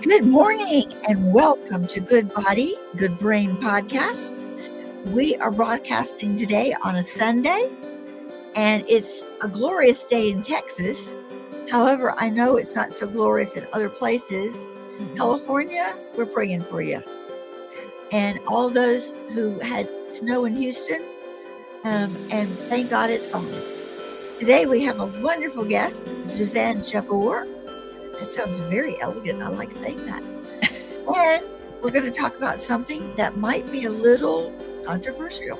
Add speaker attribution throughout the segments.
Speaker 1: Good morning and welcome to Good Body, Good Brain podcast. We are broadcasting today on a Sunday, and it's a glorious day in Texas. However, I know it's not so glorious in other places. California, we're praying for you. And all those who had snow in Houston, and thank God it's gone. Today we have a wonderful guest, Suzanne Jabour. That sounds very elegant. I like saying that. And we're going to talk about something that might be a little controversial.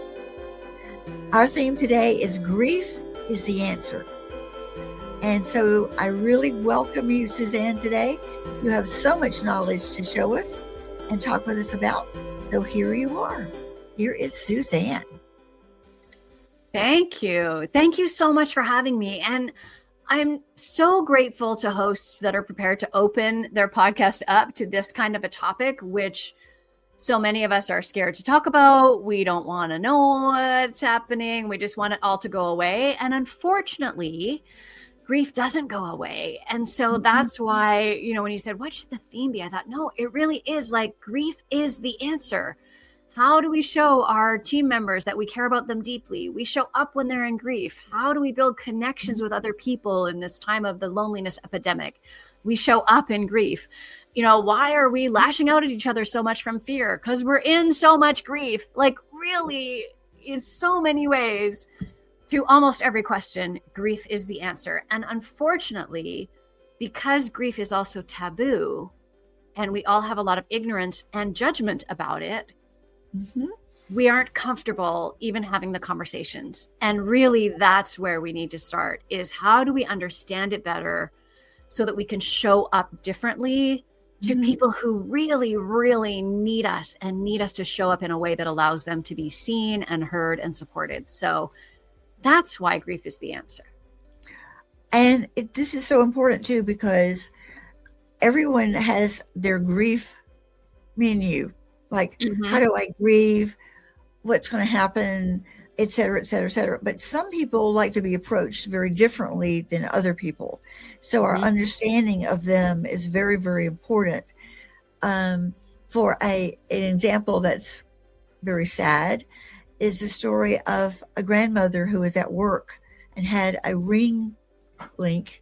Speaker 1: Our theme today is grief is the answer. And so I really welcome you, Suzanne, today. You have so much knowledge to show us and talk with us about. So here you are. Here is Suzanne.
Speaker 2: Thank you. Thank you so much for having me. And I'm so grateful to hosts that are prepared to open their podcast up to this kind of a topic, which so many of us are scared to talk about. We don't want to know what's happening. We just want it all to go away. And unfortunately, grief doesn't go away. And so that's why, when you said, what should the theme be? I thought, no, it really is like grief is the answer. How do we show our team members that we care about them deeply? We show up when they're in grief. How do we build connections with other people in this time of the loneliness epidemic? We show up in grief. Why are we lashing out at each other so much from fear? Because we're in so much grief, like really in so many ways. To almost every question, grief is the answer. And unfortunately, because grief is also taboo and we all have a lot of ignorance and judgment about it, we aren't comfortable even having the conversations. And really, that's where we need to start, is how do we understand it better so that we can show up differently to people who really, really need us and need us to show up in a way that allows them to be seen and heard and supported. So that's why grief is the answer.
Speaker 1: And this is so important too, because everyone has their grief menu. Like, how do I grieve? What's going to happen? Et cetera, et cetera, et cetera. But some people like to be approached very differently than other people. So our understanding of them is very, very important. For an example that's very sad is the story of a grandmother who was at work and had a ring link.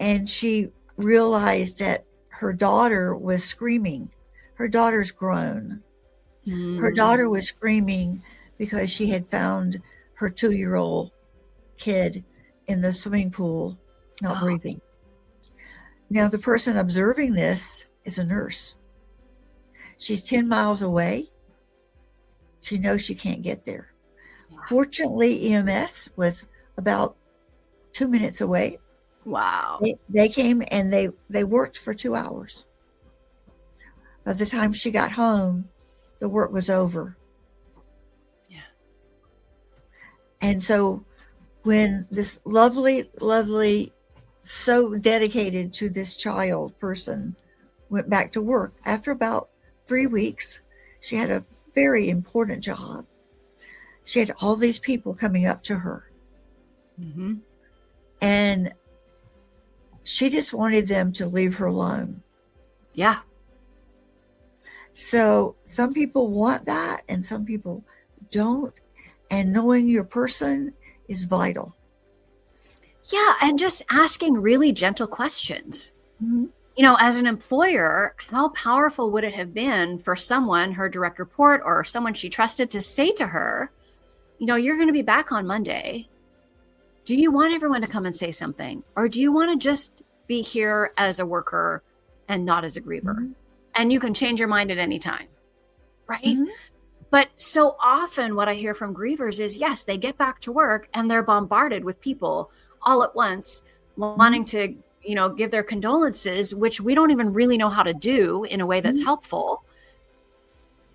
Speaker 1: And she realized that her daughter was screaming. Her daughter's grown. Her daughter was screaming because she had found her 2-year-old kid in the swimming pool, not breathing. Now, the person observing this is a nurse. She's 10 miles away. She knows she can't get there. Fortunately, EMS was about 2 minutes away.
Speaker 2: Wow.
Speaker 1: They came and they worked for 2 hours. By the time she got home, the work was over.
Speaker 2: Yeah.
Speaker 1: And so when this lovely, lovely, so dedicated to this child person went back to work, after about 3 weeks, she had a very important job. She had all these people coming up to her. And she just wanted them to leave her alone.
Speaker 2: Yeah.
Speaker 1: So some people want that and some people don't. And knowing your person is vital.
Speaker 2: Yeah. And just asking really gentle questions. As an employer, how powerful would it have been for someone, her direct report or someone she trusted, to say to her, you're going to be back on Monday. Do you want everyone to come and say something? Or do you want to just be here as a worker and not as a griever? And you can change your mind at any time, right? But so often what I hear from grievers is, yes, they get back to work and they're bombarded with people all at once wanting to, give their condolences, which we don't even really know how to do in a way that's helpful.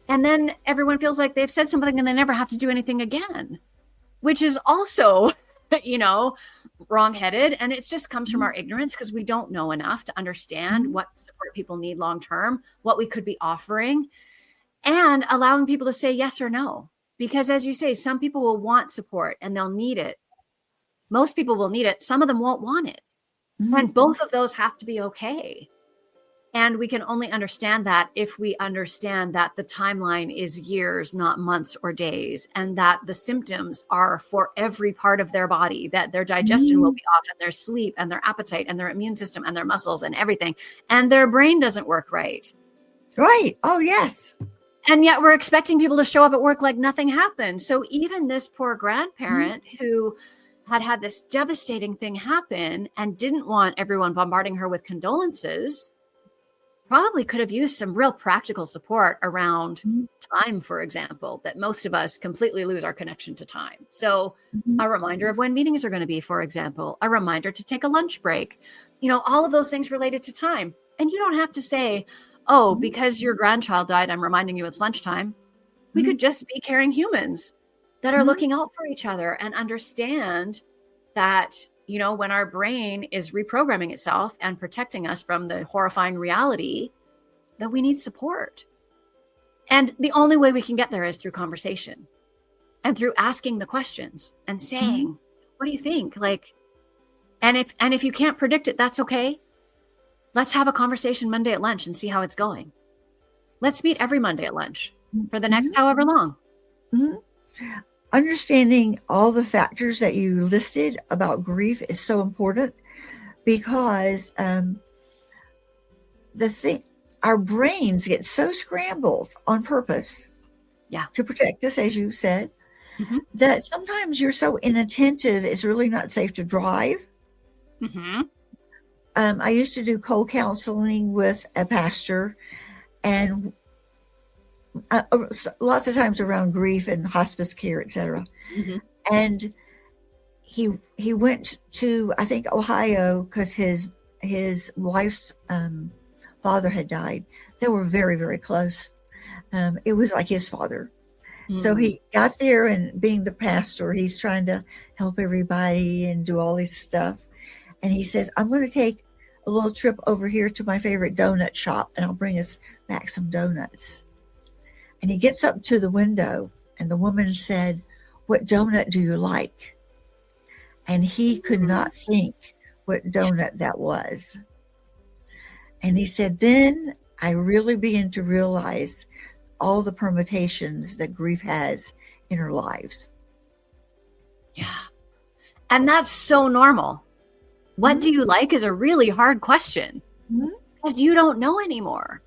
Speaker 2: And then everyone feels like they've said something and they never have to do anything again, which is also, wrong-headed. And it just comes from our ignorance because we don't know enough to understand what support people need long-term, what we could be offering, and allowing people to say yes or no. Because as you say, some people will want support and they'll need it. Most people will need it. Some of them won't want it. And both of those have to be okay. And we can only understand that if we understand that the timeline is years, not months or days, and that the symptoms are for every part of their body, that their digestion will be off, and their sleep and their appetite and their immune system and their muscles and everything. And their brain doesn't work right.
Speaker 1: Right. Oh, yes.
Speaker 2: And yet we're expecting people to show up at work like nothing happened. So even this poor grandparent who had this devastating thing happen and didn't want everyone bombarding her with condolences probably could have used some real practical support around time, for example, that most of us completely lose our connection to time. So a reminder of when meetings are going to be, for example, a reminder to take a lunch break, all of those things related to time. And you don't have to say, oh, because your grandchild died, I'm reminding you it's lunchtime. We could just be caring humans that are looking out for each other and understand that, when our brain is reprogramming itself and protecting us from the horrifying reality, that we need support. And the only way we can get there is through conversation and through asking the questions and saying, what do you think? And if you can't predict it, that's okay. Let's have a conversation Monday at lunch and see how it's going. Let's meet every Monday at lunch for the next however long.
Speaker 1: Understanding all the factors that you listed about grief is so important because our brains get so scrambled on purpose to protect us, as you said, that sometimes you're so inattentive it's really not safe to drive. I used to do co-counseling with a pastor, and lots of times around grief and hospice care, etc. And he went to, I think, Ohio because his wife's father had died. They were very, very close. It was like his father. So he got there, and being the pastor, he's trying to help everybody and do all this stuff. And he says, I'm going to take a little trip over here to my favorite donut shop, and I'll bring us back some donuts. And he gets up to the window, and the woman said, what donut do you like? And he could not think what donut that was. And he said, then I really began to realize all the permutations that grief has in our lives.
Speaker 2: Yeah. And that's so normal. What do you like is a really hard question because you don't know anymore.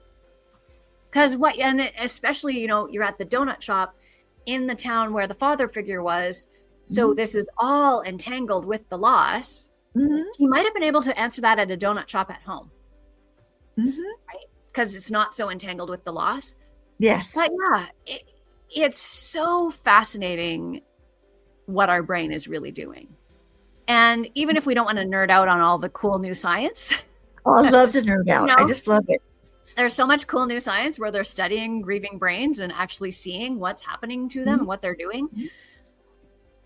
Speaker 2: Because and especially, you're at the donut shop in the town where the father figure was. So this is all entangled with the loss. He might have been able to answer that at a donut shop at home. Right? Because it's not so entangled with the loss.
Speaker 1: Yes.
Speaker 2: But it's so fascinating what our brain is really doing. And even if we don't want to nerd out on all the cool new science.
Speaker 1: Oh, I love to nerd out. I just love it.
Speaker 2: There's so much cool new science where they're studying grieving brains and actually seeing what's happening to them and what they're doing.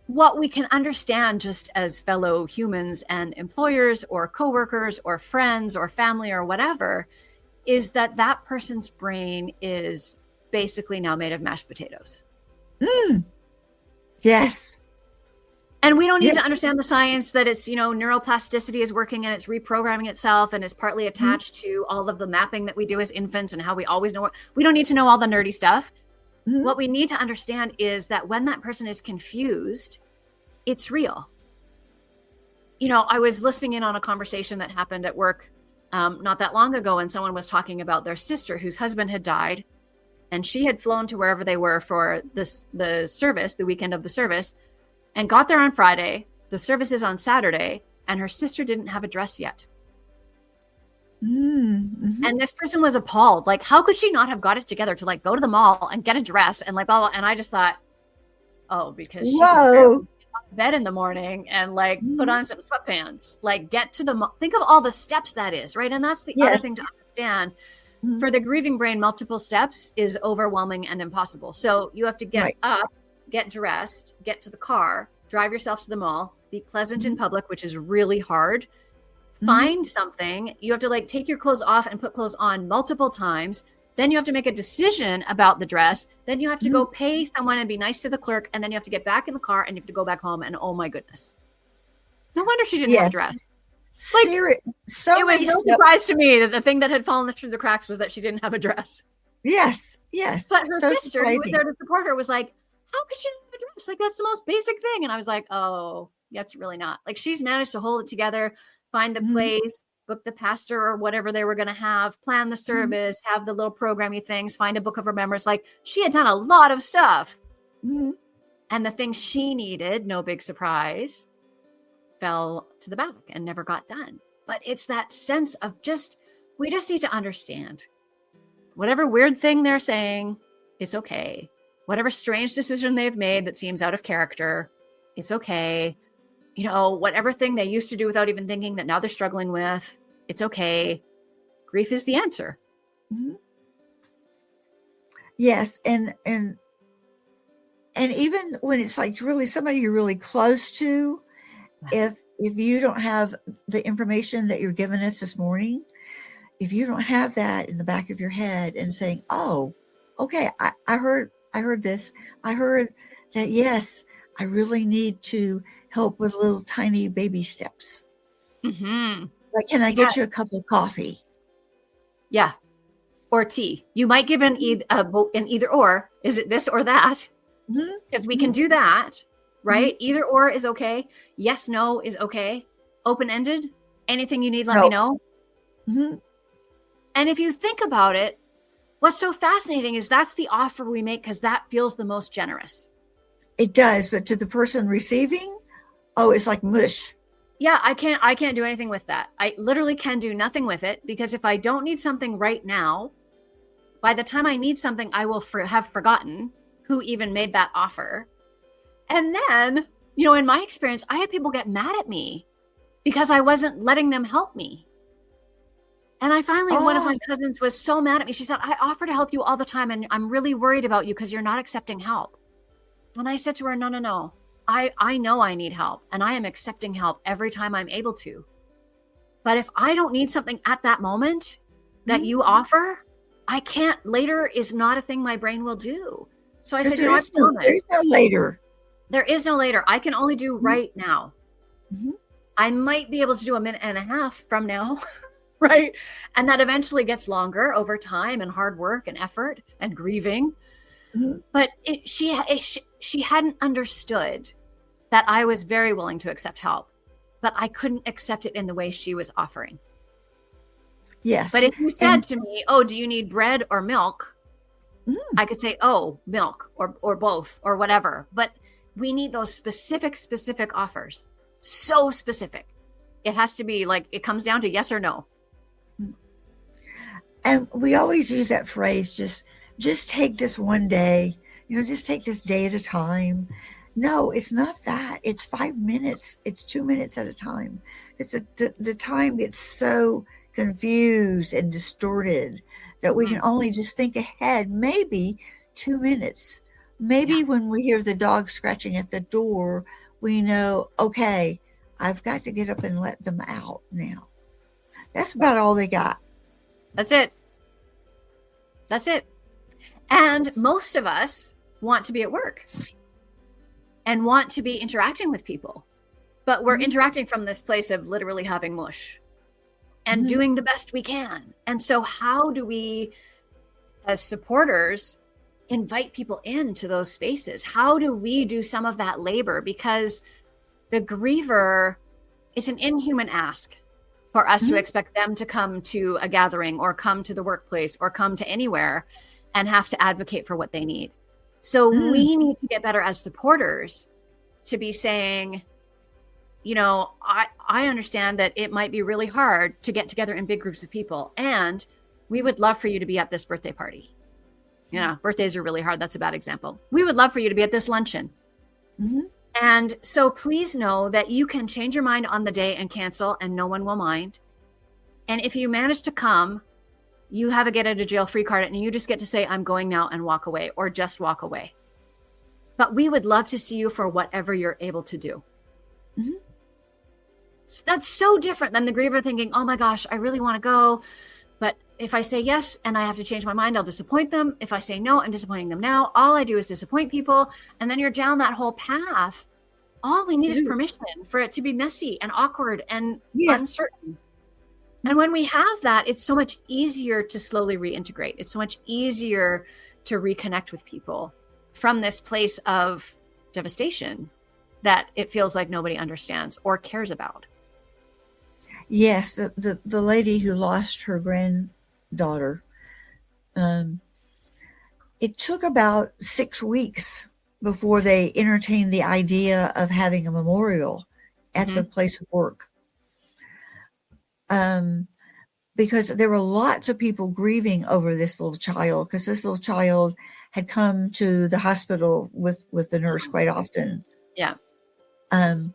Speaker 2: What we can understand just as fellow humans and employers or coworkers or friends or family or whatever is that person's brain is basically now made of mashed potatoes.
Speaker 1: Yes.
Speaker 2: And we don't need to understand the science that it's, neuroplasticity is working and it's reprogramming itself and is partly attached to all of the mapping that we do as infants and how we always know. We don't need to know all the nerdy stuff. What we need to understand is that when that person is confused, it's real. I was listening in on a conversation that happened at work not that long ago, and someone was talking about their sister whose husband had died, and she had flown to wherever they were for the service, the weekend of the service, and got there on Friday. The service is on Saturday, and her sister didn't have a dress yet. And this person was appalled. Like, how could she not have got it together to go to the mall and get a dress and blah, blah. And I just thought, oh, because she could get out of bed in the morning and put on some sweatpants, get to the mall. Think of all the steps that is, right? And that's the other thing to understand. For the grieving brain, multiple steps is overwhelming and impossible. So you have to get up, get dressed, get to the car, drive yourself to the mall, be pleasant in public, which is really hard. Find something. You have to take your clothes off and put clothes on multiple times. Then you have to make a decision about the dress. Then you have to go pay someone and be nice to the clerk. And then you have to get back in the car and you have to go back home. And oh my goodness. No wonder she didn't have a dress. Like,
Speaker 1: so
Speaker 2: it was no surprise to me that the thing that had fallen through the cracks was that she didn't have a dress.
Speaker 1: Yes. But her
Speaker 2: sister, who was there to support her, was like, how could she not have a dress? Like, that's the most basic thing. And I was like, oh, that's really not. Like, she's managed to hold it together, find the place, book the pastor or whatever they were going to have, plan the service, have the little programmy things, find a book of remembrance. Like, she had done a lot of stuff. And the thing she needed, no big surprise, fell to the back and never got done. But it's that sense of we just need to understand whatever weird thing they're saying, it's okay. Whatever strange decision they've made that seems out of character, it's okay. You know, whatever thing they used to do without even thinking that now they're struggling with, it's okay. Grief is the answer.
Speaker 1: Yes. And even when it's like really somebody you're really close to, if you don't have the information that you're giving us this morning, if you don't have that in the back of your head and saying, oh, okay, I heard this. I heard that, yes, I really need to help with little tiny baby steps. Like, can I get you a cup of coffee?
Speaker 2: Yeah. Or tea. You might give an either or. Is it this or that? Because we can do that, right? Either or is okay. Yes, no is okay. Open-ended. Anything you need, let me know. And if you think about it, what's so fascinating is that's the offer we make because that feels the most generous.
Speaker 1: It does, but to the person receiving, oh, it's like mush.
Speaker 2: Yeah, I can't do anything with that. I literally can do nothing with it because if I don't need something right now, by the time I need something, I will have forgotten who even made that offer. And then, you know, in my experience, I had people get mad at me because I wasn't letting them help me. And I finally, one of my cousins was so mad at me. She said, I offer to help you all the time. And I'm really worried about you because you're not accepting help. And I said to her, no. I know I need help and I am accepting help every time I'm able to. But if I don't need something at that moment that you offer, I can't. Later is not a thing my brain will do. So I said,
Speaker 1: there is no later.
Speaker 2: There is no later. I can only do right now. I might be able to do a minute and a half from now. Right. And that eventually gets longer over time and hard work and effort and grieving. But she hadn't understood that I was very willing to accept help, but I couldn't accept it in the way she was offering.
Speaker 1: Yes.
Speaker 2: But if you said to me, oh, do you need bread or milk? I could say, oh, milk or both or whatever. But we need those specific offers. So specific. It has to be like, it comes down to yes or no.
Speaker 1: And we always use that phrase, just take this one day, you know, just take this day at a time. No, it's not that. It's 5 minutes. It's 2 minutes at a time. It's the time gets so confused and distorted that we can only just think ahead, maybe 2 minutes. Maybe when we hear the dog scratching at the door, we know, okay, I've got to get up and let them out now. That's about all they got.
Speaker 2: That's it. And most of us want to be at work and want to be interacting with people, but we're interacting from this place of literally having mush and doing the best we can. And so how do we, as supporters, invite people into those spaces? How do we do some of that labor? Because the griever is an inhuman ask for us to expect them to come to a gathering or come to the workplace or come to anywhere and have to advocate for what they need. So we need to get better as supporters to be saying, you know, I understand that it might be really hard to get together in big groups of people. And we would love for you to be at this birthday party. Yeah, birthdays are really hard. That's a bad example. We would love for you to be at this luncheon. And so please know that you can change your mind on the day and cancel and no one will mind. And if you manage to come, you have a get out of jail free card and you just get to say, I'm going now and walk away or just walk away. But we would love to see you for whatever you're able to do. So that's so different than the griever thinking, oh my gosh, I really want to go. But if I say yes and I have to change my mind, I'll disappoint them. If I say no, I'm disappointing them now. All I do is disappoint people. And then you're down that whole path All we need is permission for it to be messy and awkward and uncertain. And when we have that, it's so much easier to slowly reintegrate. It's so much easier to reconnect with people from this place of devastation that it feels like nobody understands or cares about.
Speaker 1: Yes, the lady who lost her granddaughter, it took about 6 weeks before they entertained the idea of having a memorial at the place of work. Because there were lots of people grieving over this little child, because this little child had come to the hospital with the nurse quite often.
Speaker 2: Yeah.
Speaker 1: And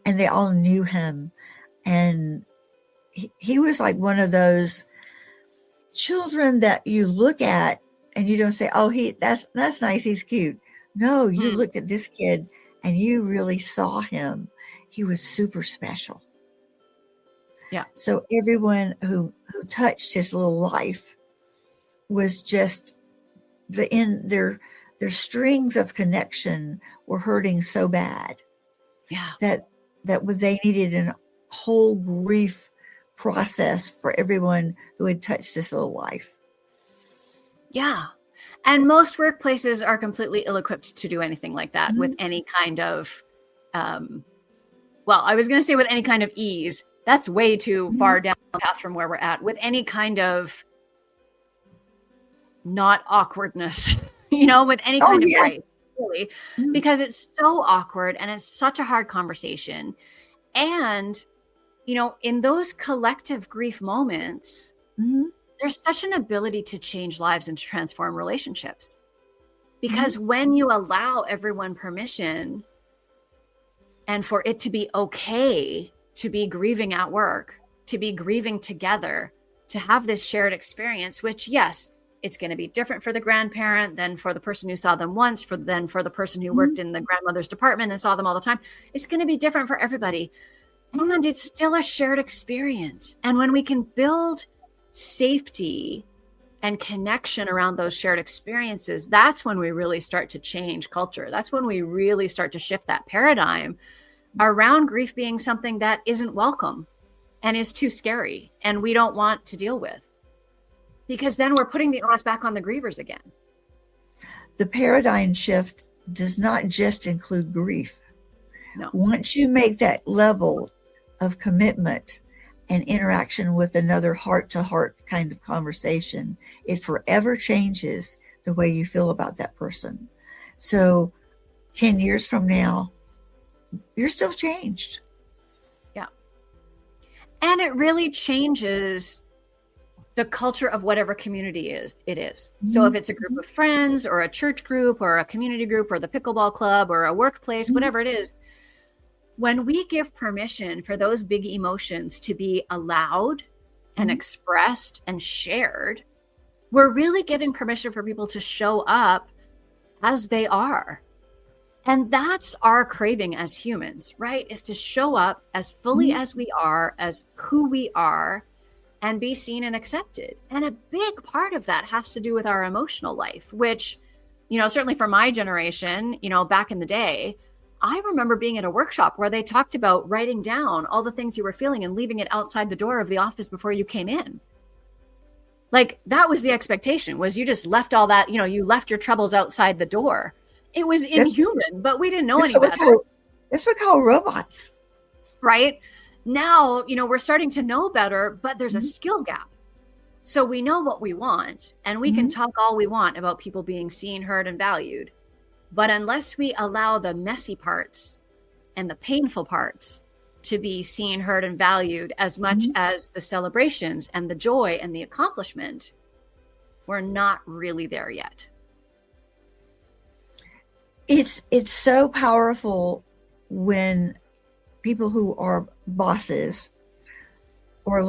Speaker 1: they all knew him. And he was like one of those children that you look at and you don't say, oh, that's nice, he's cute. No, you looked at this kid and you really saw him. He was super special.
Speaker 2: Yeah.
Speaker 1: So everyone who touched his little life was just their strings of connection were hurting so bad.
Speaker 2: Yeah.
Speaker 1: That they needed a whole grief process for everyone who had touched this little life.
Speaker 2: Yeah. And most workplaces are completely ill-equipped to do anything like that with any kind of, well, I was going to say with any kind of ease. That's way too far down the path from where we're at. With any kind of not awkwardness, with any kind of grace, really, because it's so awkward and it's such a hard conversation. And, in those collective grief moments, there's such an ability to change lives and to transform relationships. Because when you allow everyone permission and for it to be okay to be grieving at work, to be grieving together, to have this shared experience, which, yes, it's going to be different for the grandparent than for the person who saw them once, for the person who worked in the grandmother's department and saw them all the time. It's going to be different for everybody. And it's still a shared experience. And when we can build safety and connection around those shared experiences, that's when we really start to change culture. That's when we really start to shift that paradigm around grief being something that isn't welcome and is too scary and we don't want to deal with, because then we're putting the onus back on the grievers again.
Speaker 1: The paradigm shift does not just include grief.
Speaker 2: No.
Speaker 1: Once you make that level of commitment and interaction with another heart-to-heart kind of conversation, it forever changes the way you feel about that person. So 10 years from now, you're still changed.
Speaker 2: Yeah. And it really changes the culture of whatever community it is. So if it's a group of friends or a church group or a community group or the pickleball club or a workplace, whatever it is, when we give permission for those big emotions to be allowed and expressed and shared, we're really giving permission for people to show up as they are. And that's our craving as humans, right? Is to show up as fully as we are, as who we are, and be seen and accepted. And a big part of that has to do with our emotional life, which, certainly for my generation, back in the day, I remember being at a workshop where they talked about writing down all the things you were feeling and leaving it outside the door of the office before you came in. Like, that was the expectation, was you just left all that, you left your troubles outside the door. It was inhuman, but we didn't know any better.
Speaker 1: That's what we call robots.
Speaker 2: Right? Now, we're starting to know better, but there's a skill gap. So we know what we want, and we can talk all we want about people being seen, heard, and valued. But unless we allow the messy parts and the painful parts to be seen, heard, and valued as much as the celebrations and the joy and the accomplishment, we're not really there yet.
Speaker 1: It's so powerful when people who are bosses or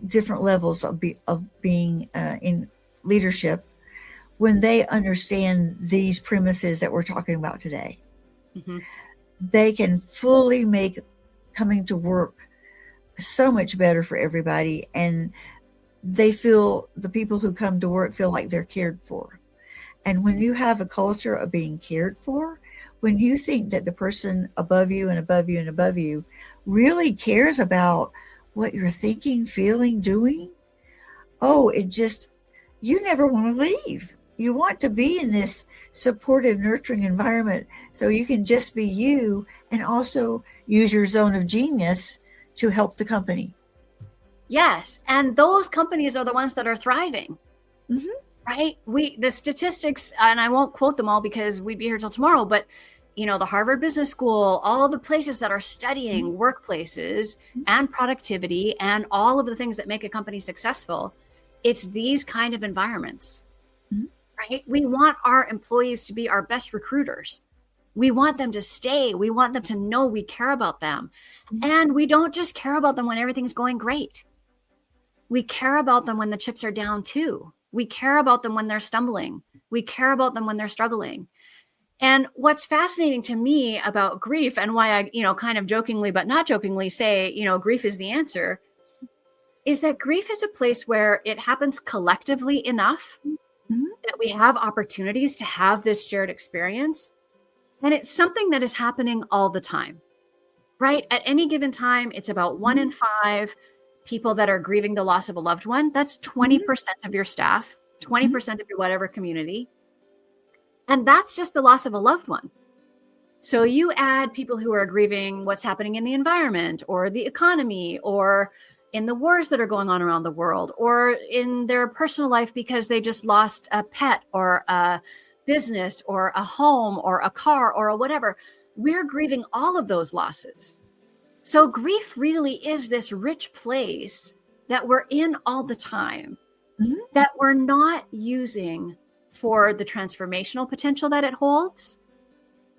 Speaker 1: different levels of being in leadership, when they understand these premises that we're talking about today, they can fully make coming to work so much better for everybody. And the people who come to work feel like they're cared for. And when you have a culture of being cared for, when you think that the person above you and above you and above you really cares about what you're thinking, feeling, doing, oh, it just, you never want to leave. You want to be in this supportive, nurturing environment so you can just be you and also use your zone of genius to help the company.
Speaker 2: Yes. And those companies are the ones that are thriving.
Speaker 1: Mm-hmm.
Speaker 2: Right? The statistics, and I won't quote them all because we'd be here till tomorrow, but the Harvard Business School, all the places that are studying workplaces and productivity and all of the things that make a company successful, it's these kind of environments, right? We want our employees to be our best recruiters. We want them to stay. We want them to know we care about them. And we don't just care about them when everything's going great. We care about them when the chips are down too. We care about them when they're stumbling. We care about them when they're struggling. And what's fascinating to me about grief, and why I, kind of jokingly, but not jokingly say, grief is the answer, is that grief is a place where it happens collectively enough that we have opportunities to have this shared experience. And it's something that is happening all the time, right? At any given time, it's about 1 in 5 people that are grieving the loss of a loved one. That's 20% of your staff, 20% of your whatever community. And that's just the loss of a loved one. So you add people who are grieving what's happening in the environment or the economy or in the wars that are going on around the world or in their personal life because they just lost a pet or a business or a home or a car or a whatever. We're grieving all of those losses. So grief really is this rich place that we're in all the time that we're not using for the transformational potential that it holds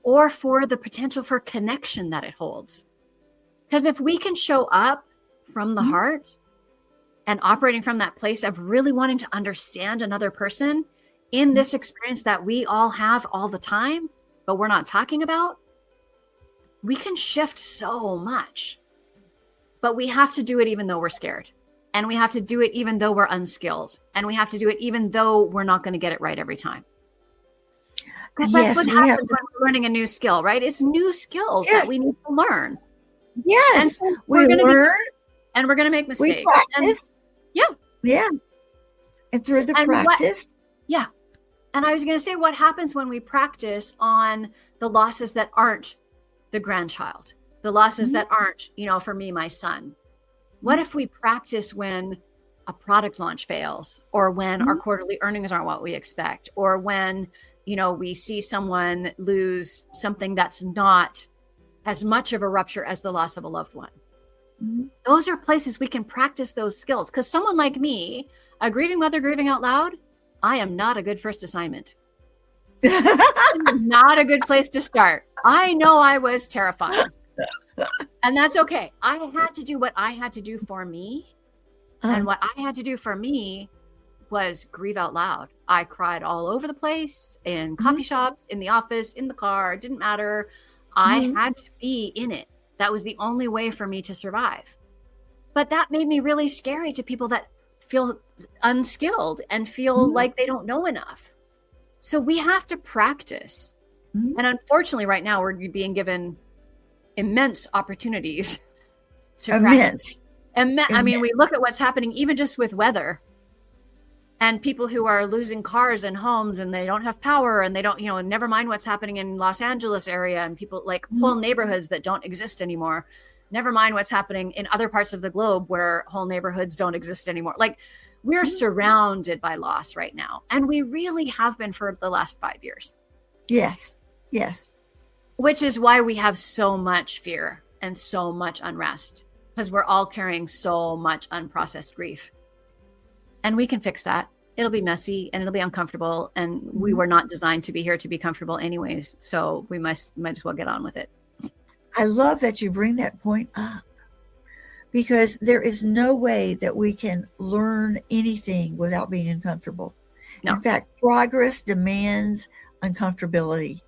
Speaker 2: or for the potential for connection that it holds. Because if we can show up from the heart and operating from that place of really wanting to understand another person in this experience that we all have all the time, but we're not talking about, we can shift so much. But we have to do it even though we're scared. And we have to do it even though we're unskilled. And we have to do it even though we're not going to get it right every time. That's what happens when we're learning a new skill, right? It's new skills that we need to learn.
Speaker 1: Yes.
Speaker 2: And so
Speaker 1: we learn.
Speaker 2: And we're going to make mistakes.
Speaker 1: We practice.
Speaker 2: And,
Speaker 1: yes. And through the practice.
Speaker 2: And I was going to say, what happens when we practice on the losses that aren't the grandchild, the losses that aren't, for me, my son? What if we practice when a product launch fails, or when our quarterly earnings aren't what we expect, or when, we see someone lose something that's not as much of a rupture as the loss of a loved one? Those are places we can practice those skills. Because someone like me, a grieving mother grieving out loud, I am not a good first assignment. Not a good place to start. I know I was terrified. And that's okay. I had to do what I had to do for me. And what I had to do for me was grieve out loud. I cried all over the place, in coffee shops, in the office, in the car. It didn't matter. I had to be in it. That was the only way for me to survive. But that made me really scary to people that feel unskilled and feel like they don't know enough. So we have to practice. And unfortunately, right now, we're being given immense opportunities to practice. I mean, we look at what's happening even just with weather and people who are losing cars and homes and they don't have power and they don't, never mind what's happening in Los Angeles area and people like whole neighborhoods that don't exist anymore. Never mind what's happening in other parts of the globe where whole neighborhoods don't exist anymore. Like, we're surrounded by loss right now. And we really have been for the last 5 years.
Speaker 1: Yes.
Speaker 2: Which is why we have so much fear and so much unrest, because we're all carrying so much unprocessed grief. And we can fix that. It'll be messy and it'll be uncomfortable. And we were not designed to be here to be comfortable anyways. So we might as well get on with it.
Speaker 1: I love that you bring that point up, because there is no way that we can learn anything without being uncomfortable. No. In fact, progress demands uncomfortability.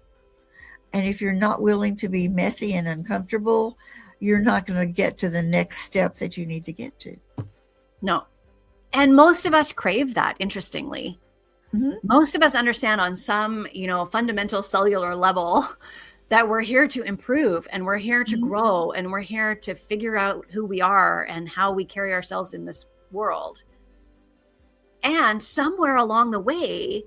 Speaker 1: And if you're not willing to be messy and uncomfortable, you're not going to get to the next step that you need to get to.
Speaker 2: No. And most of us crave that, interestingly. Most of us understand on some, fundamental cellular level that we're here to improve, and we're here to grow, and we're here to figure out who we are and how we carry ourselves in this world. And somewhere along the way,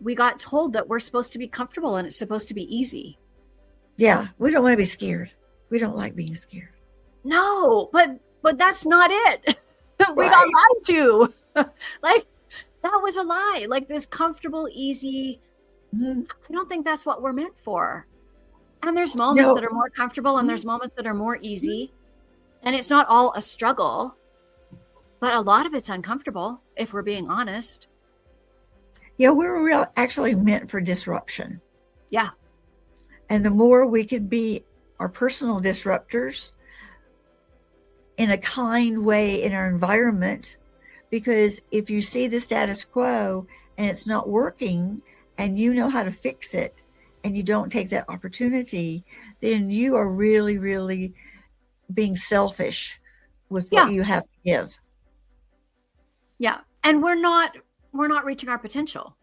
Speaker 2: we got told that we're supposed to be comfortable and it's supposed to be easy.
Speaker 1: Yeah, we don't want to be scared. We don't like being scared.
Speaker 2: No, but that's not it. We got lied to. Like, that was a lie. Like, this comfortable, easy. I don't think that's what we're meant for. And there's moments that are more comfortable, and there's moments that are more easy. And it's not all a struggle, but a lot of it's uncomfortable, if we're being honest.
Speaker 1: Yeah, we're actually meant for disruption.
Speaker 2: Yeah.
Speaker 1: And the more we can be our personal disruptors in a kind way in our environment, because if you see the status quo and it's not working and you know how to fix it, and you don't take that opportunity, then you are really, really being selfish with what you have to give.
Speaker 2: Yeah. And we're not reaching our potential.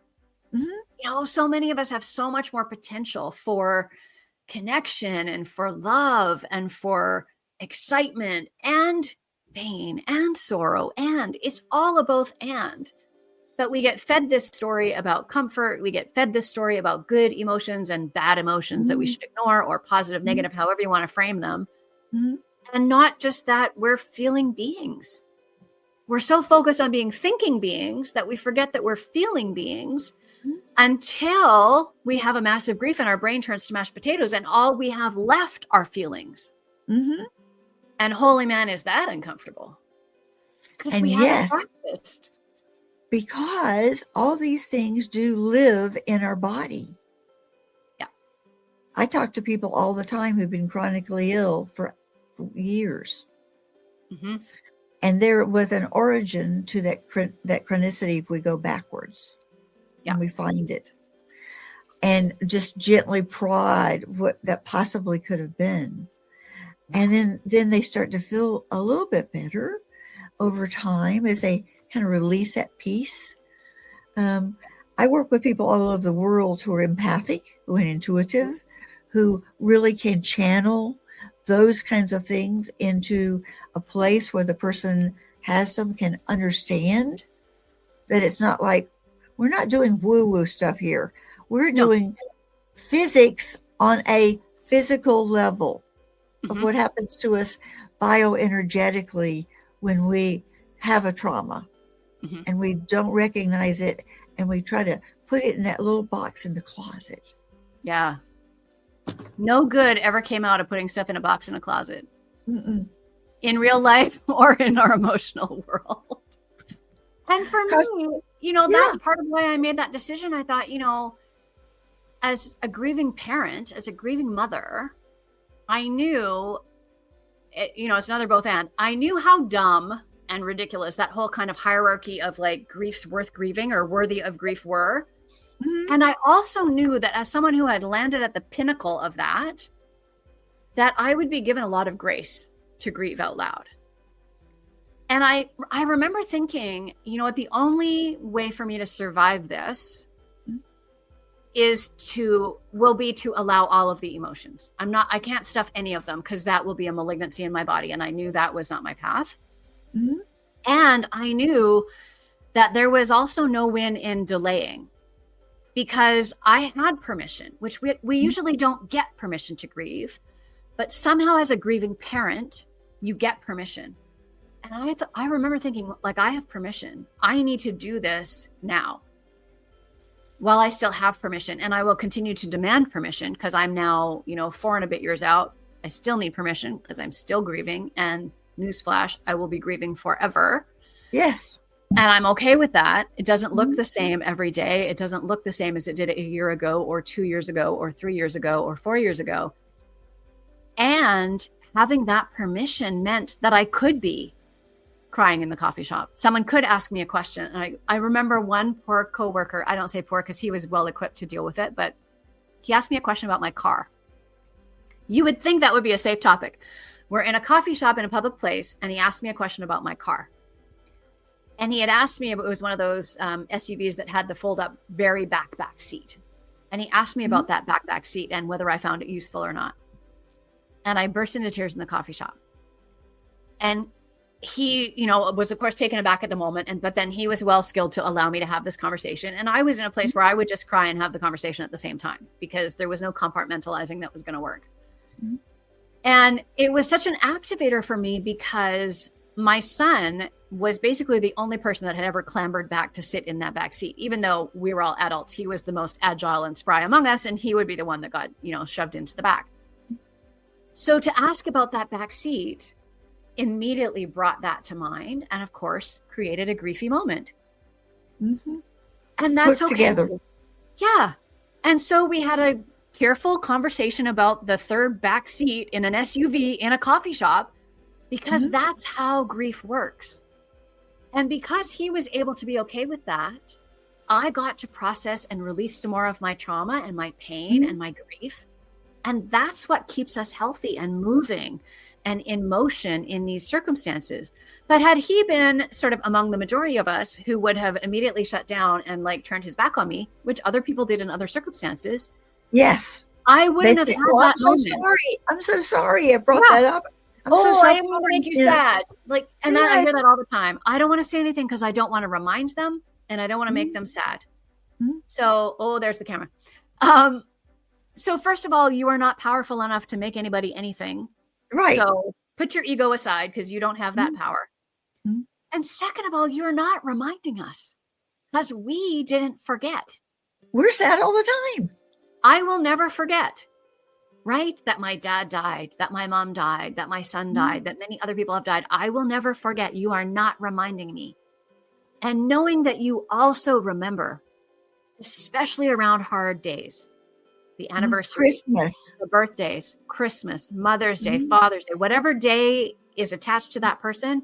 Speaker 2: So many of us have so much more potential for connection and for love and for excitement and pain and sorrow. And it's all a both and. But we get fed this story about comfort. We get fed this story about good emotions and bad emotions that we should ignore, or positive, negative, however you want to frame them. And not just that, we're feeling beings. We're so focused on being thinking beings that we forget that we're feeling beings until we have a massive grief and our brain turns to mashed potatoes and all we have left are feelings. And holy man, is that uncomfortable? Because we haven't practiced.
Speaker 1: Because all these things do live in our body.
Speaker 2: Yeah.
Speaker 1: I talk to people all the time who've been chronically ill for years. And there was an origin to that chronicity if we go backwards. And we find it. And just gently prod what that possibly could have been. And then they start to feel a little bit better over time as they kind of release that peace. I work with people all over the world who are empathic, who are intuitive, who really can channel those kinds of things into a place where the person has them, can understand that it's not like, we're not doing woo-woo stuff here. We're doing physics on a physical level of what happens to us bioenergetically when we have a trauma. And we don't recognize it, and we try to put it in that little box in the closet.
Speaker 2: Yeah. No good ever came out of putting stuff in a box in a closet. In real life or in our emotional world. And for me, that's part of why I made that decision. I thought, as a grieving parent, as a grieving mother, I knew, it's another both and. I knew how dumb and ridiculous that whole kind of hierarchy of like grief's worth grieving or worthy of grief were. And I also knew that as someone who had landed at the pinnacle of that I would be given a lot of grace to grieve out loud. And I remember thinking, what the only way for me to survive this will be to allow all of the emotions. I can't stuff any of them because that will be a malignancy in my body. And I knew that was not my path. And I knew that there was also no win in delaying because I had permission, which we usually don't get permission to grieve, but somehow as a grieving parent, you get permission. And I remember thinking, like, I have permission. I need to do this now while I still have permission. And I will continue to demand permission because I'm now, 4 and a bit years out. I still need permission because I'm still grieving. And newsflash, I will be grieving forever.
Speaker 1: Yes.
Speaker 2: And I'm okay with that. It doesn't look the same every day. It doesn't look the same as it did a year ago or 2 years ago or 3 years ago or 4 years ago. And having that permission meant that I could be crying in the coffee shop. Someone could ask me a question. And I remember one poor coworker, I don't say poor because he was well equipped to deal with it, but he asked me a question about my car. You would think that would be a safe topic. We're in a coffee shop in a public place, and he asked me a question about my car. And he had asked me, it was one of those SUVs that had the fold up very back seat. And he asked me about that back seat and whether I found it useful or not. And I burst into tears in the coffee shop. And he, was of course taken aback at the moment. But then he was well skilled to allow me to have this conversation. And I was in a place where I would just cry and have the conversation at the same time, because there was no compartmentalizing that was going to work. Mm-hmm. And it was such an activator for me, because my son was basically the only person that had ever clambered back to sit in that back seat. Even though we were all adults, he was the most agile and spry among us, and he would be the one that got, shoved into the back. So to ask about that back seat immediately brought that to mind, and of course created a griefy moment. Mm-hmm. And that's
Speaker 1: put together.
Speaker 2: Yeah. And so we had a tearful conversation about the third back seat in an SUV in a coffee shop, because that's how grief works. And because he was able to be okay with that, I got to process and release some more of my trauma and my pain and my grief. And that's what keeps us healthy and moving and in motion in these circumstances. But had he been sort of among the majority of us who would have immediately shut down and turned his back on me, which other people did in other circumstances.
Speaker 1: Yes.
Speaker 2: I wouldn't have had that moment.
Speaker 1: I'm so sorry I brought that up.
Speaker 2: I didn't want to make you sad. I hear that all the time. I don't want to say anything because I don't want to remind them, and I don't want to make them sad. Mm-hmm. So, there's the camera. So first of all, you are not powerful enough to make anybody anything.
Speaker 1: Right.
Speaker 2: So put your ego aside, because you don't have that power. Mm-hmm. And second of all, you're not reminding us, because we didn't forget.
Speaker 1: We're sad all the time.
Speaker 2: I will never forget, right? That my dad died, that my mom died, that my son died, that many other people have died. I will never forget. You are not reminding me. And knowing that you also remember, especially around hard days, the anniversary,
Speaker 1: Christmas,
Speaker 2: the birthdays, Christmas, Mother's Day, Father's Day, whatever day is attached to that person,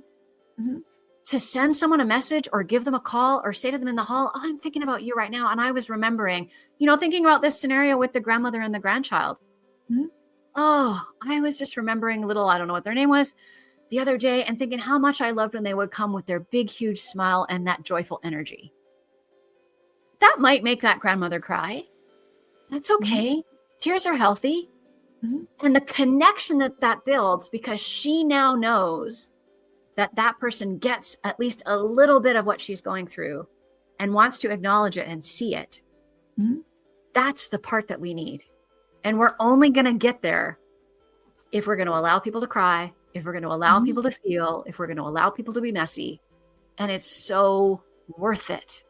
Speaker 2: to send someone a message or give them a call or say to them in the hall, I'm thinking about you right now. And I was remembering, thinking about this scenario with the grandmother and the grandchild. I was just remembering I don't know what their name was, the other day, and thinking how much I loved when they would come with their big, huge smile and that joyful energy. That might make that grandmother cry. That's okay. Tears are healthy. And the connection that builds, because she now knows that person gets at least a little bit of what she's going through and wants to acknowledge it and see it. That's the part that we need. And we're only going to get there if we're going to allow people to cry, if we're going to allow people to feel, if we're going to allow people to be messy. And it's so worth it.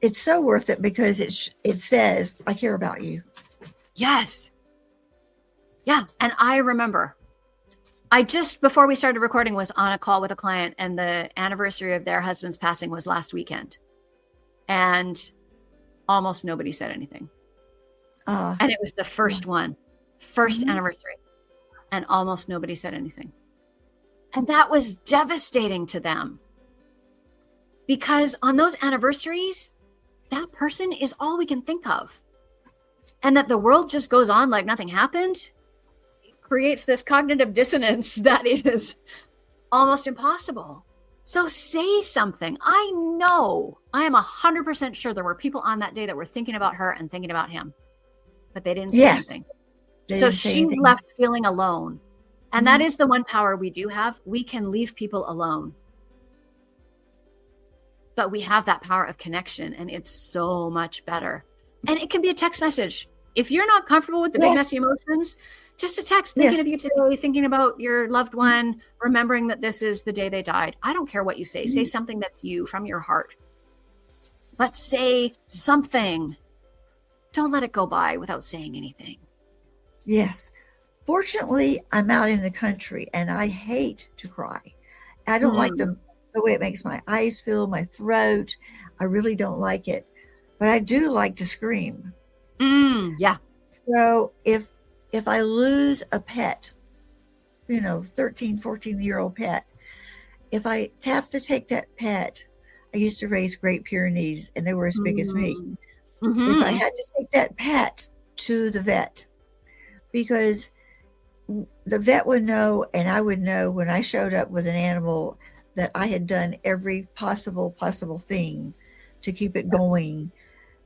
Speaker 1: It's so worth it, because it says, I care about you.
Speaker 2: Yes. Yeah. And I remember, I just, before we started recording, was on a call with a client, and the anniversary of their husband's passing was last weekend. And almost nobody said anything. And it was the first anniversary. And almost nobody said anything. And that was devastating to them. Because on those anniversaries, that person is all we can think of. And that the world just goes on like nothing happened creates this cognitive dissonance that is almost impossible. So say something. I am 100% sure there were people on that day that were thinking about her and thinking about him, but they didn't say anything. So she's left feeling alone. And that is the one power we do have. We can leave people alone. But we have that power of connection, and it's so much better. And it can be a text message. If you're not comfortable with the big messy emotions, just a text, thinking of you today, thinking about your loved one, remembering that this is the day they died. I don't care what you say. Say something that's you from your heart. But say something. Don't let it go by without saying anything.
Speaker 1: Yes. Fortunately, I'm out in the country, and I hate to cry. I don't like the way it makes my eyes feel, my throat. I really don't like it. But I do like to scream.
Speaker 2: Yeah.
Speaker 1: So if I lose a pet, 13, 14-year-old pet, if I have to take that pet, I used to raise Great Pyrenees, and they were as big as me. If I had to take that pet to the vet, because the vet would know, and I would know when I showed up with an animal that I had done every possible thing to keep it going,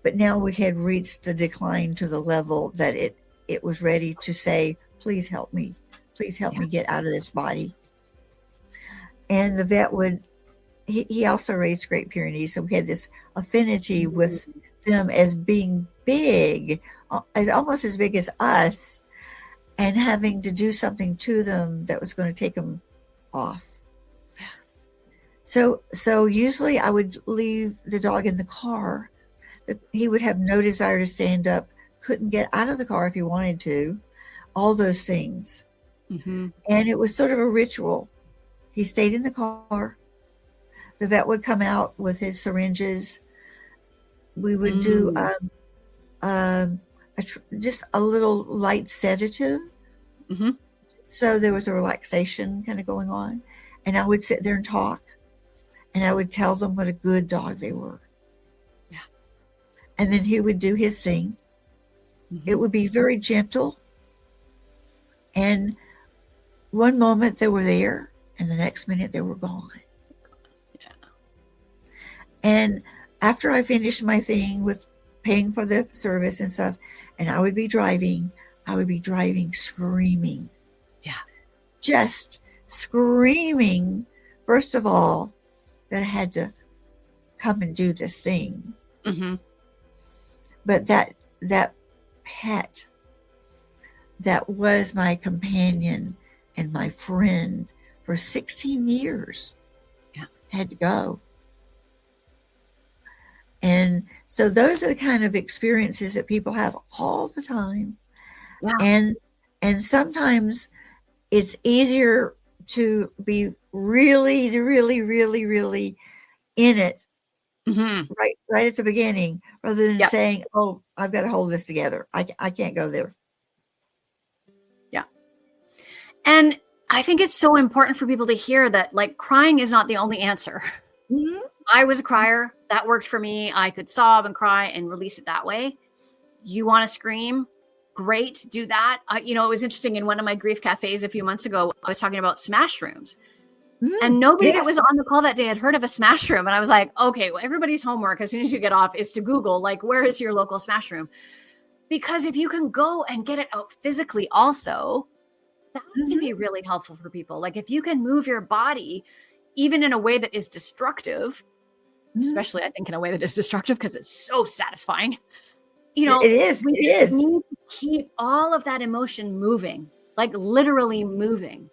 Speaker 1: but now we had reached the decline to the level that it was ready to say, please help me. Please help me get out of this body. And the vet he also raised Great Pyrenees, so we had this affinity with them as being big, as almost as big as us, and having to do something to them that was going to take them off. So usually I would leave the dog in the car. He would have no desire to stand up, couldn't get out of the car if he wanted to, all those things. And it was sort of a ritual. He stayed in the car. The vet would come out with his syringes. We would do just a little light sedative. So there was a relaxation kind of going on. And I would sit there and talk. And I would tell them what a good dog they were. Yeah. And then he would do his thing. It would be very gentle. And one moment they were there, and the next minute they were gone. Yeah. And after I finished my thing with paying for the service and stuff, and I would be driving screaming. Yeah. Just screaming, first of all, that I had to come and do this thing. But that pet that was my companion and my friend for 16 years had to go. And so those are the kind of experiences that people have all the time. And sometimes it's easier to be really, really, really, really in it right at the beginning, rather than saying, oh, I've got to hold this together. I can't go there.
Speaker 2: Yeah. And I think it's so important for people to hear that, like, crying is not the only answer. I was a crier. That worked for me. I could sob and cry and release it that way. You want to scream? Great. Do that. It was interesting. In one of my grief cafes a few months ago, I was talking about smash rooms. And nobody that was on the call that day had heard of a smash room. And I was like, okay, well, everybody's homework as soon as you get off is to Google, like, where is your local smash room? Because if you can go and get it out physically also, that can be really helpful for people. Like, if you can move your body, even in a way that is destructive, especially I think in a way that is destructive because it's so satisfying,
Speaker 1: it is.
Speaker 2: We need to keep all of that emotion moving, like literally moving.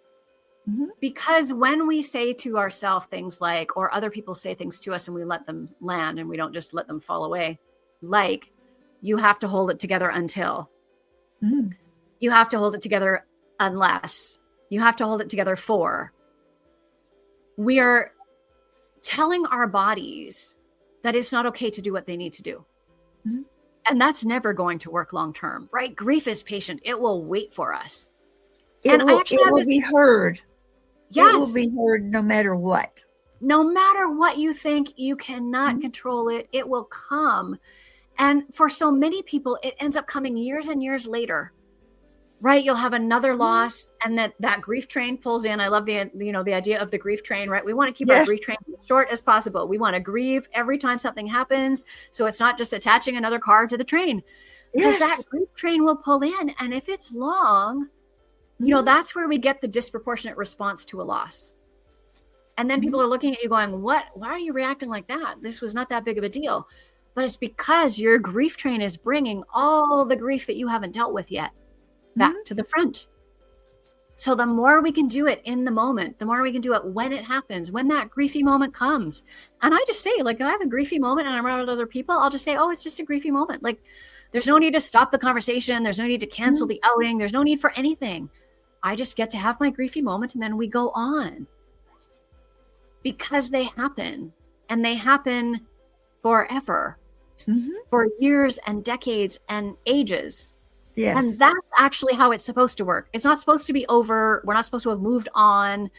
Speaker 2: Because when we say to ourselves things like, or other people say things to us and we let them land and we don't just let them fall away, like, you have to hold it together until, you have to hold it together unless, you have to hold it together for, we are telling our bodies that it's not okay to do what they need to do. And that's never going to work long term, right? Grief is patient. It will wait for us.
Speaker 1: It will be heard.
Speaker 2: Yes.
Speaker 1: It will be heard no matter what.
Speaker 2: No matter what you think, you cannot control it. It will come. And for so many people, it ends up coming years and years later, right? You'll have another loss, and that grief train pulls in. I love the idea of the grief train, right? We want to keep our grief train as short as possible. We want to grieve every time something happens, so it's not just attaching another car to the train, because that grief train will pull in. And if it's long, that's where we get the disproportionate response to a loss. And then people are looking at you going, why are you reacting like that? This was not that big of a deal. But it's because your grief train is bringing all the grief that you haven't dealt with yet back to the front. So the more we can do it in the moment, the more we can do it when it happens, when that griefy moment comes. And I just say, like, if I have a griefy moment and I'm around other people, I'll just say, oh, it's just a griefy moment. Like, there's no need to stop the conversation. There's no need to cancel the outing. There's no need for anything. I just get to have my griefy moment, and then we go on. Because they happen, and they happen forever, for years and decades and ages. Yes. And that's actually how it's supposed to work. It's not supposed to be over. We're not supposed to have moved on.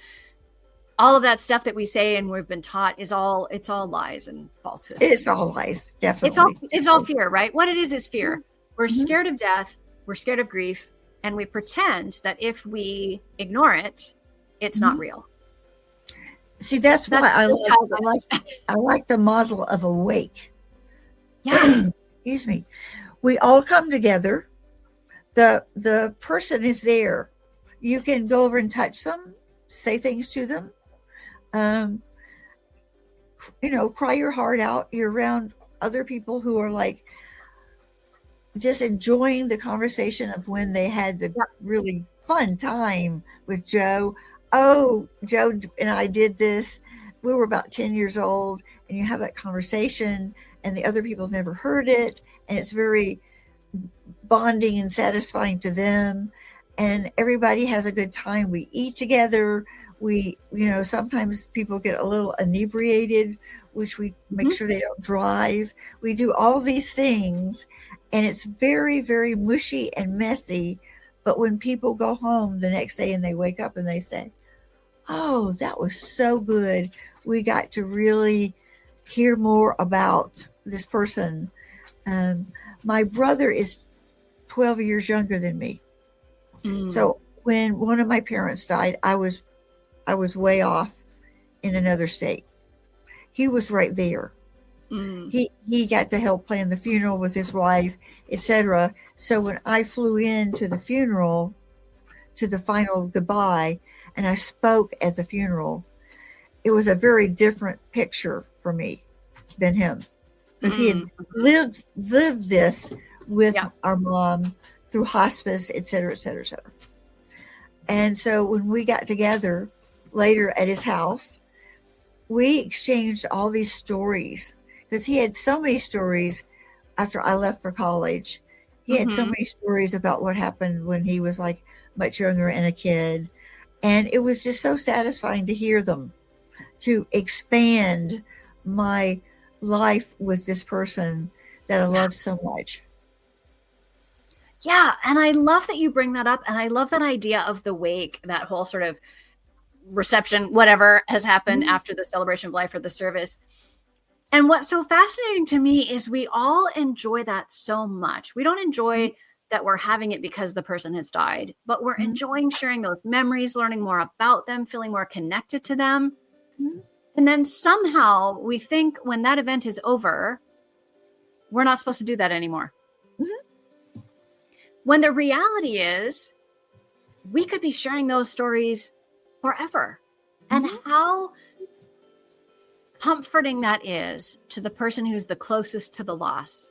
Speaker 2: All of that stuff that we say and we've been taught it's all lies and falsehoods.
Speaker 1: It's all lies, definitely.
Speaker 2: It's all fear, right? What it is fear. We're scared of death. We're scared of grief. And we pretend that if we ignore it, it's not real.
Speaker 1: See, that's why I like the model of awake.
Speaker 2: Yeah.
Speaker 1: excuse me, we all come together. The person is there. You can go over and touch them, say things to them. Um, cry your heart out. You're around other people who are like just enjoying the conversation of when they had the really fun time with Joe. Oh, Joe and I did this. We were about 10 years old, and you have that conversation, and the other people have never heard it, and it's very bonding and satisfying to them. And everybody has a good time. We eat together. Sometimes people get a little inebriated, which we make sure they don't drive. We do all these things, and it's very, very mushy and messy. But when people go home the next day and they wake up and they say, oh, that was so good. We got to really hear more about this person. My brother is 12 years younger than me. So when one of my parents died, I was way off in another state. He was right there. He got to help plan the funeral with his wife, etc. So when I flew in to the funeral, to the final goodbye, and I spoke at the funeral, it was a very different picture for me than him, because he had lived this with our mom through hospice, etc., etc., etc. And so when we got together later at his house, we exchanged all these stories, because he had so many stories after I left for college. He had so many stories about what happened when he was like much younger and a kid. And it was just so satisfying to hear them, to expand my life with this person that I love so much.
Speaker 2: Yeah. And I love that you bring that up. And I love that idea of the wake, that whole sort of reception, whatever has happened after the celebration of life or the service. And what's so fascinating to me is we all enjoy that so much. We don't enjoy that we're having it because the person has died, but we're enjoying sharing those memories, learning more about them, feeling more connected to them. And then somehow we think when that event is over, we're not supposed to do that anymore. When the reality is, we could be sharing those stories forever. And how comforting that is to the person who's the closest to the loss.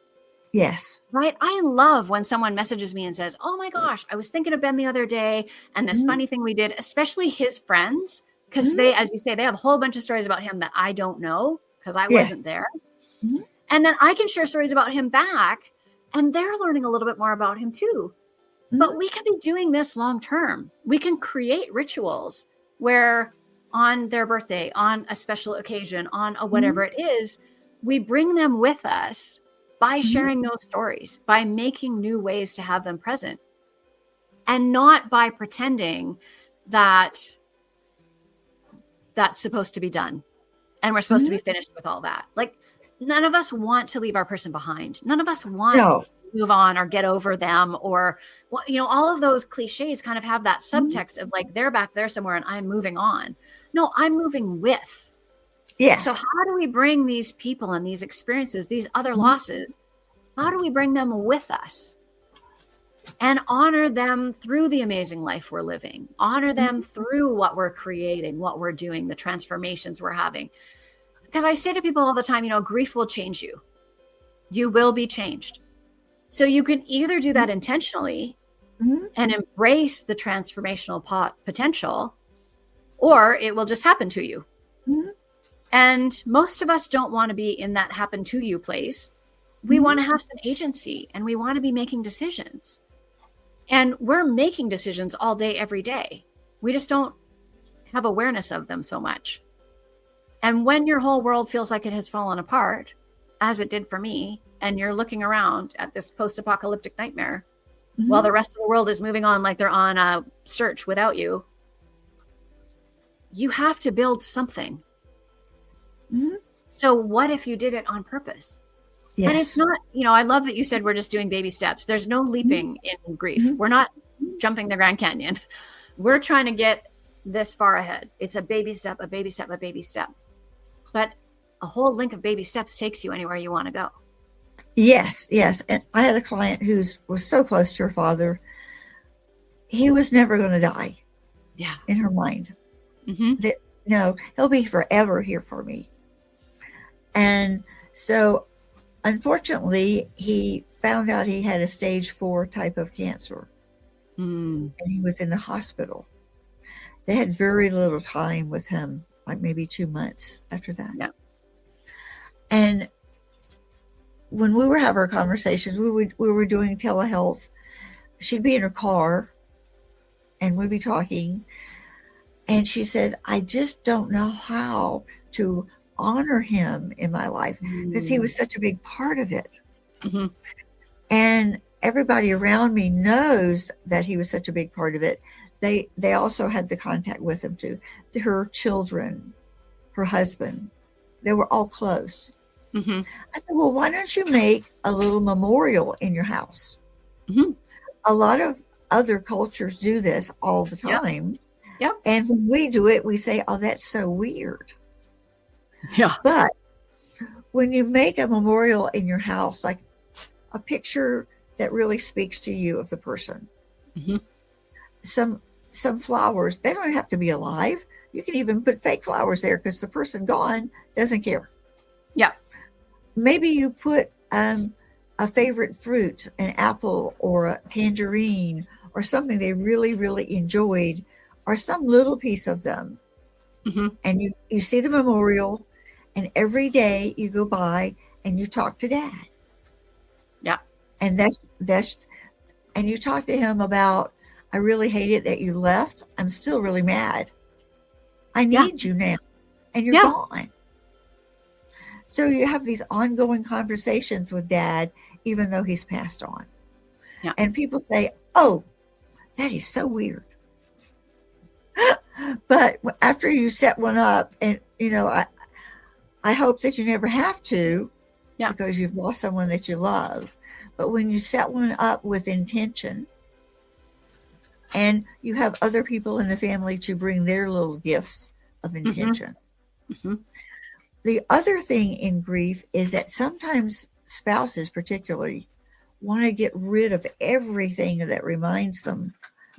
Speaker 1: Yes.
Speaker 2: Right? I love when someone messages me and says, oh my gosh, I was thinking of Ben the other day and this funny thing we did, especially his friends, because they, as you say, they have a whole bunch of stories about him that I don't know because I wasn't there. And then I can share stories about him back, and they're learning a little bit more about him too. But we can be doing this long term. We can create rituals where on their birthday, on a special occasion, on a whatever it is, we bring them with us by sharing those stories, by making new ways to have them present, and not by pretending that that's supposed to be done and we're supposed to be finished with all that. Like, none of us want to leave our person behind. None of us want to move on or get over them, or, all of those cliches kind of have that subtext of like, they're back there somewhere and I'm moving on. No, I'm moving with.
Speaker 1: Yes.
Speaker 2: So how do we bring these people and these experiences, these other losses, how do we bring them with us and honor them through the amazing life we're living, honor them through what we're creating, what we're doing, the transformations we're having? Because I say to people all the time, grief will change you. You will be changed. So you can either do that intentionally and embrace the transformational potential, or it will just happen to you. And most of us don't want to be in that happen to you place. We want to have some agency, and we want to be making decisions. And we're making decisions all day, every day. We just don't have awareness of them so much. And when your whole world feels like it has fallen apart, as it did for me, and you're looking around at this post-apocalyptic nightmare while the rest of the world is moving on like they're on a search without you, you have to build something. So what if you did it on purpose? Yes. And it's not, I love that you said we're just doing baby steps. There's no leaping in grief. We're not jumping the Grand Canyon. We're trying to get this far ahead. It's a baby step, a baby step, a baby step. But a whole link of baby steps takes you anywhere you want to go.
Speaker 1: Yes, yes. And I had a client who was so close to her father. He was never going to die
Speaker 2: Yeah.
Speaker 1: in her mind.
Speaker 2: Mm-hmm.
Speaker 1: That, no, he'll be forever here for me. And so, unfortunately, he found out he had a stage 4 type of cancer,
Speaker 2: Mm.
Speaker 1: and he was in the hospital. They had very little time with him, like maybe 2 months after that.
Speaker 2: Yeah.
Speaker 1: And when we were having our conversations, we were doing telehealth. She'd be in her car, and we'd be talking. And she says, I just don't know how to honor him in my life because he was such a big part of it.
Speaker 2: Mm-hmm.
Speaker 1: And everybody around me knows that he was such a big part of it. They also had the contact with him too. Her children, her husband, they were all close.
Speaker 2: Mm-hmm.
Speaker 1: I said, well, why don't you make a little memorial in your house?
Speaker 2: Mm-hmm.
Speaker 1: A lot of other cultures do this all the
Speaker 2: Yep.
Speaker 1: time.
Speaker 2: Yep.
Speaker 1: And when we do it, we say, oh, that's so weird.
Speaker 2: Yeah.
Speaker 1: But when you make a memorial in your house, like a picture that really speaks to you of the person,
Speaker 2: Mm-hmm.
Speaker 1: some flowers, they don't have to be alive. You can even put fake flowers there because the person gone doesn't care.
Speaker 2: Yeah.
Speaker 1: Maybe you put a favorite fruit, an apple or a tangerine or something they really, really enjoyed, or some little piece of them.
Speaker 2: Mm-hmm.
Speaker 1: And you see the memorial, and every day you go by and you talk to Dad.
Speaker 2: Yeah.
Speaker 1: And that's and you talk to him about, I really hate it that you left. I'm still really mad. I need you now. And you're gone. So you have these ongoing conversations with Dad, even though he's passed on.
Speaker 2: Yeah.
Speaker 1: And people say, oh, that is so weird. But after you set one up, and I hope that you never have to, because you've lost someone that you love. But when you set one up with intention, and you have other people in the family to bring their little gifts of intention.
Speaker 2: Mm-hmm.
Speaker 1: The other thing in grief is that sometimes spouses particularly want to get rid of everything that reminds them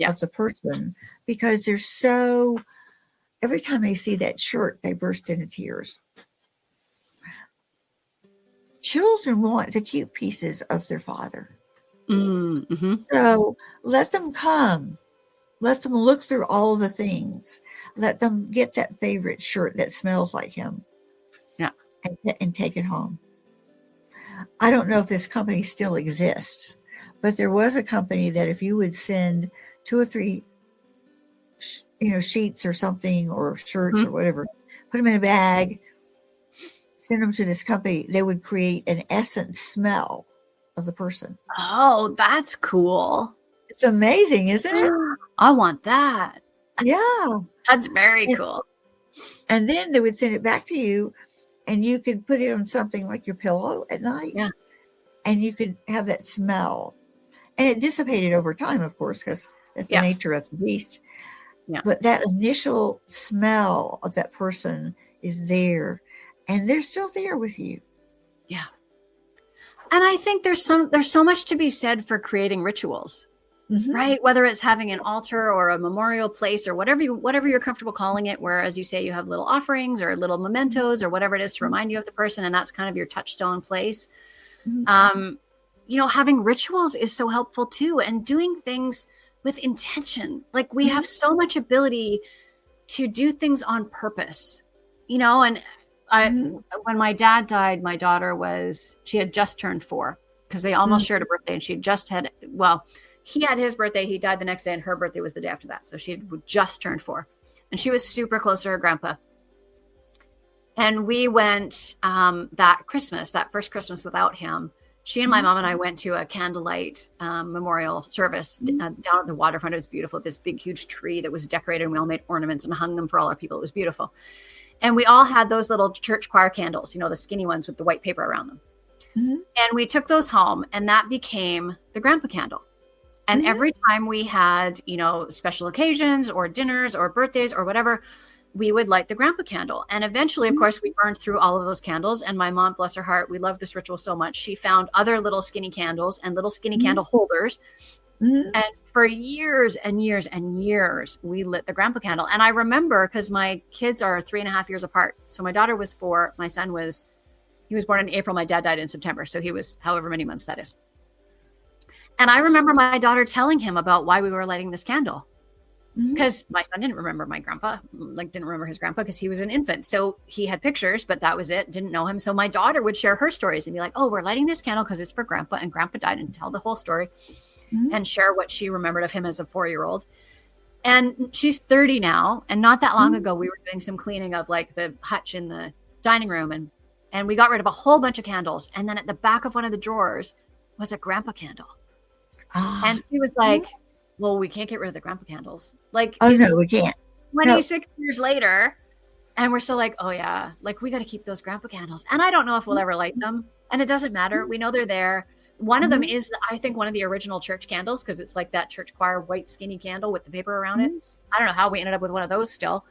Speaker 1: of the person, because they're so, every time they see that shirt, they burst into tears. Children want to keep pieces of their father.
Speaker 2: Mm-hmm.
Speaker 1: So let them come. Let them look through all the things. Let them get that favorite shirt that smells like him.
Speaker 2: Yeah.
Speaker 1: And take it home. I don't know if this company still exists, but there was a company that if you would send 2 or 3 sheets or something, or shirts or whatever, put them in a bag, send them to this company, they would create an essence smell of the person.
Speaker 2: Oh, that's cool.
Speaker 1: It's amazing, isn't it?
Speaker 2: I want that.
Speaker 1: Yeah.
Speaker 2: That's very cool.
Speaker 1: And then they would send it back to you, and you could put it on something like your pillow at night.
Speaker 2: Yeah.
Speaker 1: And you could have that smell. And it dissipated over time, of course, because that's the nature of the beast.
Speaker 2: Yeah.
Speaker 1: But that initial smell of that person is there, and they're still there with you.
Speaker 2: Yeah. And I think there's so much to be said for creating rituals, right? Whether it's having an altar or a memorial place or whatever you're comfortable calling it, where, as you say, you have little offerings or little mementos or whatever it is to remind you of the person, and that's kind of your touchstone place. Having rituals is so helpful too, and doing things with intention. Like, we have so much ability to do things on purpose, and when my dad died, my daughter she had just turned 4, because they almost shared a birthday, and he had his birthday, he died the next day, and her birthday was the day after that. So she had just turned 4, and she was super close to her grandpa. And we went that first Christmas without him. She and my mom and I went to a candlelight memorial service down at the waterfront. It was beautiful. This big, huge tree that was decorated, and we all made ornaments and hung them for all our people. It was beautiful. And we all had those little church choir candles, the skinny ones with the white paper around them. And we took those home, and that became the grandpa candle. And every time we had, special occasions or dinners or birthdays or whatever, we would light the grandpa candle. And eventually, of course, we burned through all of those candles. And my mom, bless her heart, we love this ritual so much. She found other little skinny candles and little skinny candle holders. And for years and years and years, we lit the grandpa candle. And I remember, because my kids are 3.5 years apart. So my daughter was 4. My son he was born in April. My dad died in September. So he was however many months that is. And I remember my daughter telling him about why we were lighting this candle. Because my son didn't remember my grandpa, didn't remember his grandpa because he was an infant. So he had pictures, but that was it. Didn't know him. So my daughter would share her stories and be like, oh, we're lighting this candle because it's for grandpa, and grandpa died, and tell the whole story and share what she remembered of him as a 4-year-old. And she's 30 now. And not that long ago, we were doing some cleaning of like the hutch in the dining room. And we got rid of a whole bunch of candles. And then at the back of one of the drawers was a grandpa candle. And she was like, well, we can't get rid of the grandpa candles. Like,
Speaker 1: oh no, we can't.
Speaker 2: 26 years later, and we're still like, oh yeah, like we got to keep those grandpa candles. And I don't know if we'll ever light them, and it doesn't matter. We know they're there. One of them is, I think, one of the original church candles, because it's like that church choir white skinny candle with the paper around it. I don't know how we ended up with one of those still.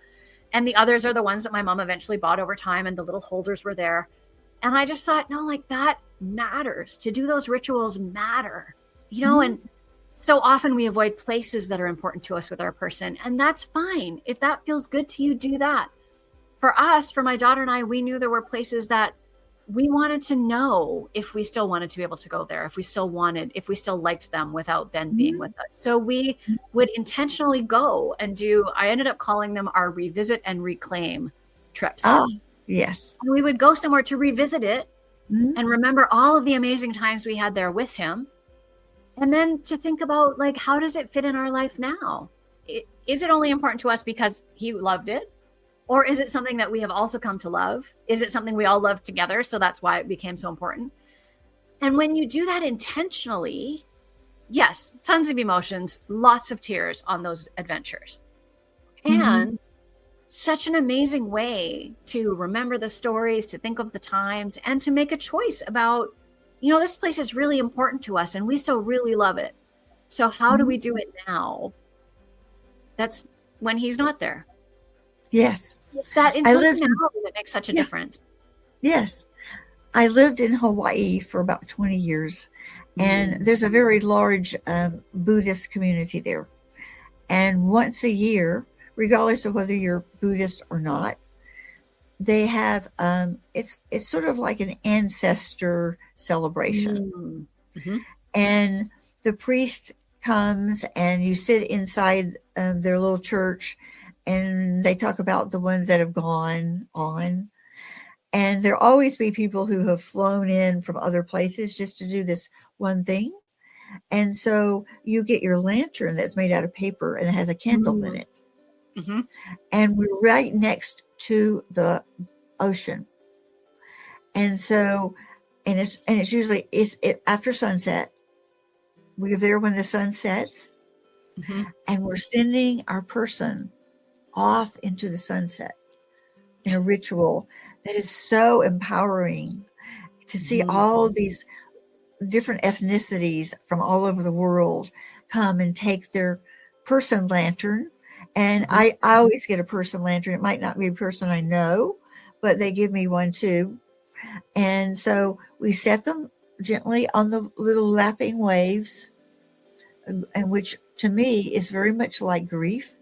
Speaker 2: And the others are the ones that my mom eventually bought over time, and the little holders were there. And I just thought, no, like that matters. To do those rituals matter, you know. And so often we avoid places that are important to us with our person, and that's fine. If that feels good to you, do that. For us, for my daughter and I, we knew there were places that we wanted to know if we still wanted to be able to go there, if we still liked them without them being with us. So we would intentionally go and I ended up calling them our revisit and reclaim trips.
Speaker 1: Oh, yes.
Speaker 2: And we would go somewhere to revisit it and remember all of the amazing times we had there with him. And then to think about, like, how does it fit in our life now? Is it only important to us because he loved it? Or is it something that we have also come to love? Is it something we all love together? So that's why it became so important. And when you do that intentionally, yes, tons of emotions, lots of tears on those adventures. And such an amazing way to remember the stories, to think of the times, and to make a choice about, you know, this place is really important to us and we still really love it. So how do we do it now? That's when he's not there.
Speaker 1: Yes.
Speaker 2: It's that intentionality that makes such a difference.
Speaker 1: Yes. I lived in Hawaii for about 20 years, and there's a very large Buddhist community there. And once a year, regardless of whether you're Buddhist or not, they have it's sort of like an ancestor celebration. And the priest comes and you sit inside their little church, and they talk about the ones that have gone on. And there'll always be people who have flown in from other places just to do this one thing. And so you get your lantern that's made out of paper and it has a candle in it. And we're right next to the ocean. And so, and it's usually after sunset. We're there when the sun sets, and we're sending our person off into the sunset in a ritual that is so empowering to see all these different ethnicities from all over the world come and take their person lantern. And I always get a person lantern. It might not be a person I know, but they give me one too. And so we set them gently on the little lapping waves, and which to me is very much like grief.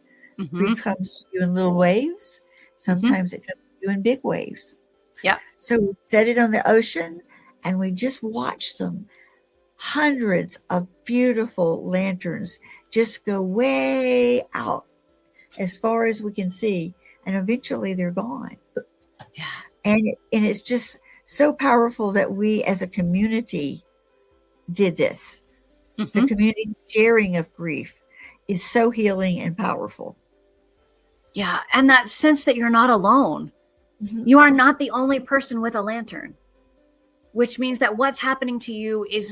Speaker 1: Grief comes to you in little waves. Sometimes it comes to you in big waves.
Speaker 2: Yeah.
Speaker 1: So we set it on the ocean and we just watch them. Hundreds of beautiful lanterns just go way out as far as we can see. And eventually they're gone.
Speaker 2: Yeah.
Speaker 1: And it's just so powerful that we as a community did this. The community sharing of grief is so healing and powerful.
Speaker 2: Yeah. And that sense that you're not alone. You are not the only person with a lantern, which means that what's happening to you is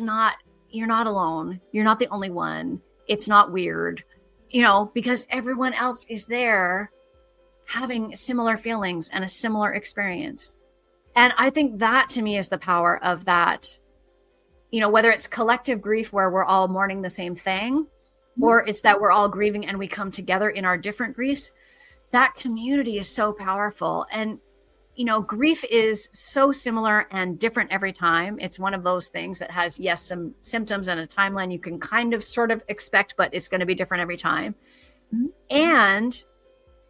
Speaker 2: you're not alone. You're not the only one. It's not weird, you know, because everyone else is there having similar feelings and a similar experience. And I think that to me is the power of that, you know, whether it's collective grief where we're all mourning the same thing, or it's that we're all grieving and we come together in our different griefs. that community is so powerful. And, grief is so similar and different every time. It's one of those things that has, yes, some symptoms and a timeline you can kind of sort of expect, but it's going to be different every time. Mm-hmm. And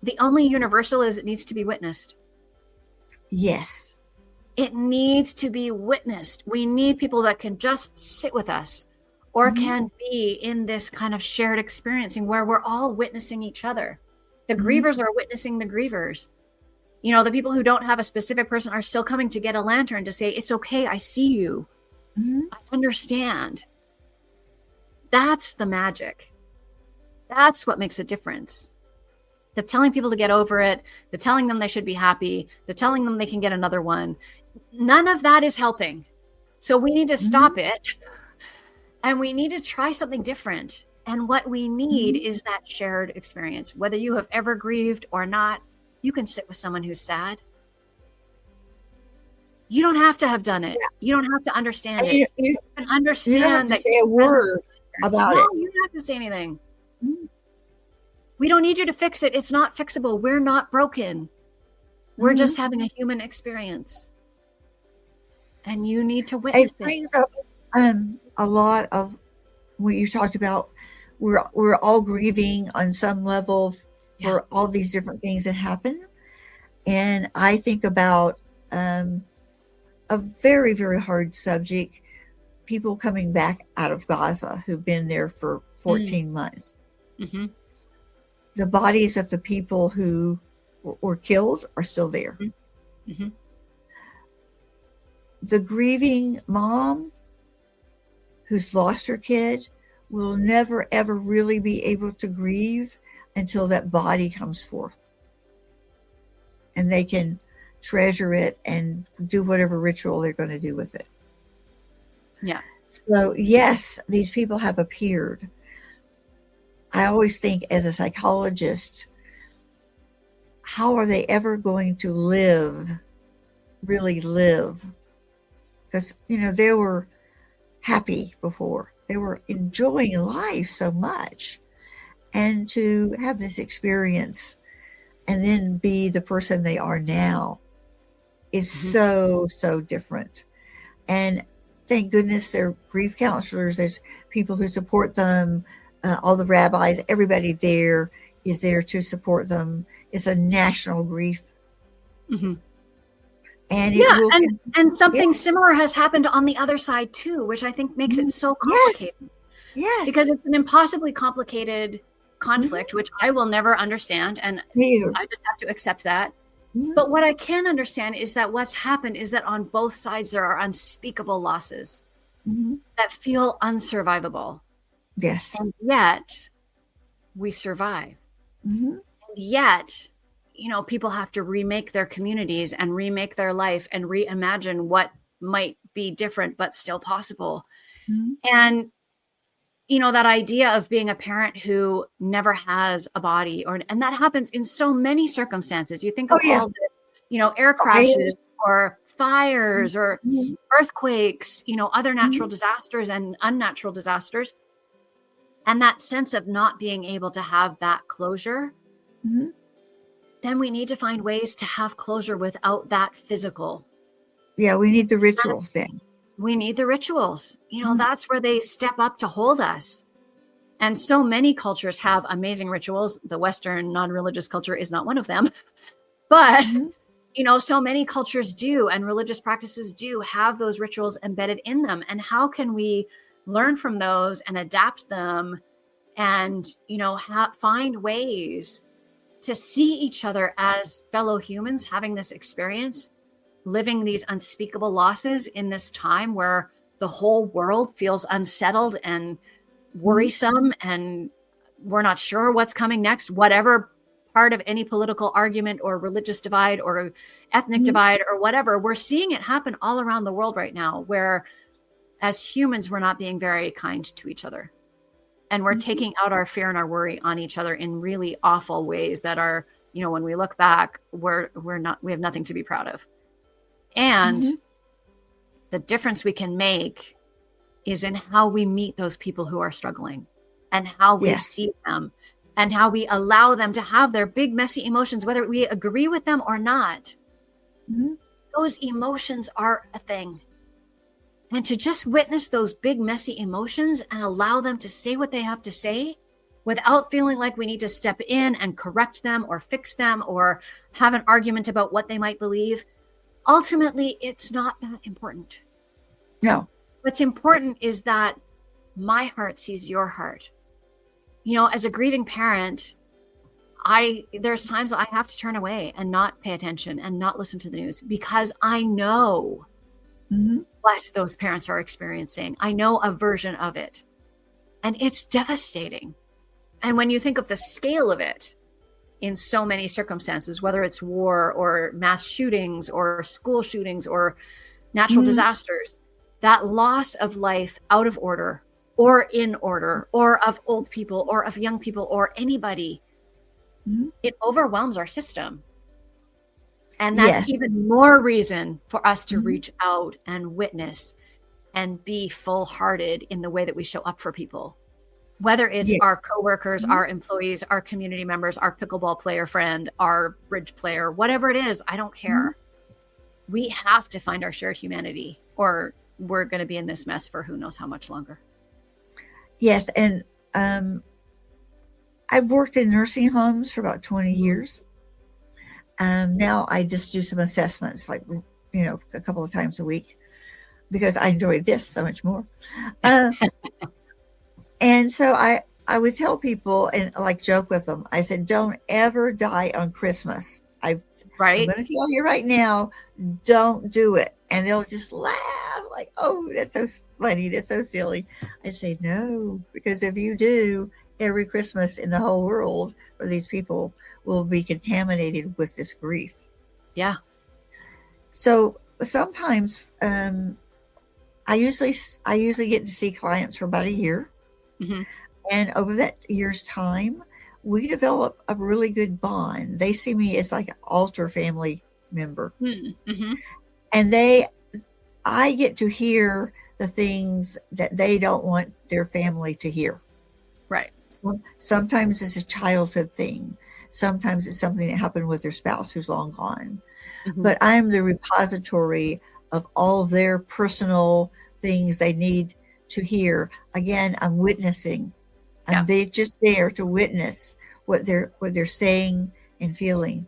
Speaker 2: the only universal is it needs to be witnessed.
Speaker 1: Yes.
Speaker 2: It needs to be witnessed. We need people that can just sit with us or can be in this kind of shared experiencing where we're all witnessing each other. The grievers are witnessing the grievers. The people who don't have a specific person are still coming to get a lantern to say, it's okay. I see you. I understand. That's the magic. That's what makes a difference. The telling people to get over it, the telling them they should be happy, the telling them they can get another one. None of that is helping. So we need to stop it and we need to try something different. And what we need is that shared experience. Whether you have ever grieved or not, you can sit with someone who's sad. You don't have to have done it. Yeah. You don't have to understand it. You can understand
Speaker 1: you don't have to
Speaker 2: that.
Speaker 1: Say a word about it.
Speaker 2: No, you don't have to say anything. We don't need you to fix it. It's not fixable. We're not broken. We're just having a human experience. And you need to witness it.
Speaker 1: It brings up a lot of what you talked about. We're all grieving on some level for all these different things that happen. And I think about a very, very hard subject, people coming back out of Gaza who've been there for 14 months. The bodies of the people who were killed are still there. The grieving mom who's lost her kid will never, ever really be able to grieve until that body comes forth. And they can treasure it and do whatever ritual they're going to do with it.
Speaker 2: Yeah.
Speaker 1: So, yes, these people have appeared. I always think as a psychologist, how are they ever going to really live? Because, they were happy before. They were enjoying life so much. And to have this experience and then be the person they are now is so, so different. And thank goodness there are grief counselors. There's people who support them. All the rabbis, everybody there is there to support them. It's a national grief. And
Speaker 2: and something similar has happened on the other side too, which I think makes it so complicated.
Speaker 1: Yes.
Speaker 2: Because it's an impossibly complicated conflict, which I will never understand. And I just have to accept that. But what I can understand is that what's happened is that on both sides, there are unspeakable losses that feel unsurvivable.
Speaker 1: Yes.
Speaker 2: And yet we survive. And yet, people have to remake their communities and remake their life and reimagine what might be different, but still possible. And, that idea of being a parent who never has a body and that happens in so many circumstances. You think of all the, air crashes or fires or earthquakes, other natural disasters and unnatural disasters. And that sense of not being able to have that closure, then we need to find ways to have closure without that physical.
Speaker 1: Yeah, we need the rituals then.
Speaker 2: We need the rituals. That's where they step up to hold us. And so many cultures have amazing rituals. The Western non-religious culture is not one of them. But, so many cultures do, and religious practices do have those rituals embedded in them. And how can we learn from those and adapt them and, find ways to see each other as fellow humans having this experience, living these unspeakable losses in this time where the whole world feels unsettled and worrisome and we're not sure what's coming next, whatever part of any political argument or religious divide or ethnic divide or whatever. We're seeing it happen all around the world right now, where as humans, we're not being very kind to each other. And we're taking out our fear and our worry on each other in really awful ways that are, when we look back, we have nothing to be proud of. And the difference we can make is in how we meet those people who are struggling and how we see them and how we allow them to have their big, messy emotions, whether we agree with them or not. Mm-hmm. Those emotions are a thing. And to just witness those big, messy emotions and allow them to say what they have to say without feeling like we need to step in and correct them or fix them or have an argument about what they might believe. Ultimately, it's not that important.
Speaker 1: No.
Speaker 2: What's important is that my heart sees your heart. You know, as a grieving parent, there's times I have to turn away and not pay attention and not listen to the news because I know what those parents are experiencing. I know a version of it, and it's devastating. And when you think of the scale of it in so many circumstances, whether it's war or mass shootings or school shootings or natural disasters, that loss of life out of order or in order or of old people or of young people or anybody, it overwhelms our system. And that's even more reason for us to reach out and witness and be full-hearted in the way that we show up for people. Whether it's our coworkers, our employees, our community members, our pickleball player friend, our bridge player, whatever it is, I don't care. We have to find our shared humanity or we're going to be in this mess for who knows how much longer.
Speaker 1: Yes. And I've worked in nursing homes for about 20 years. Now I just do some assessments, like, you know, a couple of times a week because I enjoy this so much more. And so I would tell people and like joke with them. I said, don't ever die on Christmas. I'm going to tell you right now, don't do it. And they'll just laugh like, oh, that's so funny. That's so silly. I'd say, no, because if you do, every Christmas in the whole world for these people will be contaminated with this grief.
Speaker 2: Yeah.
Speaker 1: So sometimes I usually get to see clients for about a year. And over that year's time, we develop a really good bond. They see me as like an altar family member. And I get to hear the things that they don't want their family to hear.
Speaker 2: Right.
Speaker 1: So sometimes it's a childhood thing. Sometimes it's something that happened with their spouse who's long gone. But I'm the repository of all of their personal things they need to hear. Again, I'm witnessing. They're just there to witness what they're saying and feeling.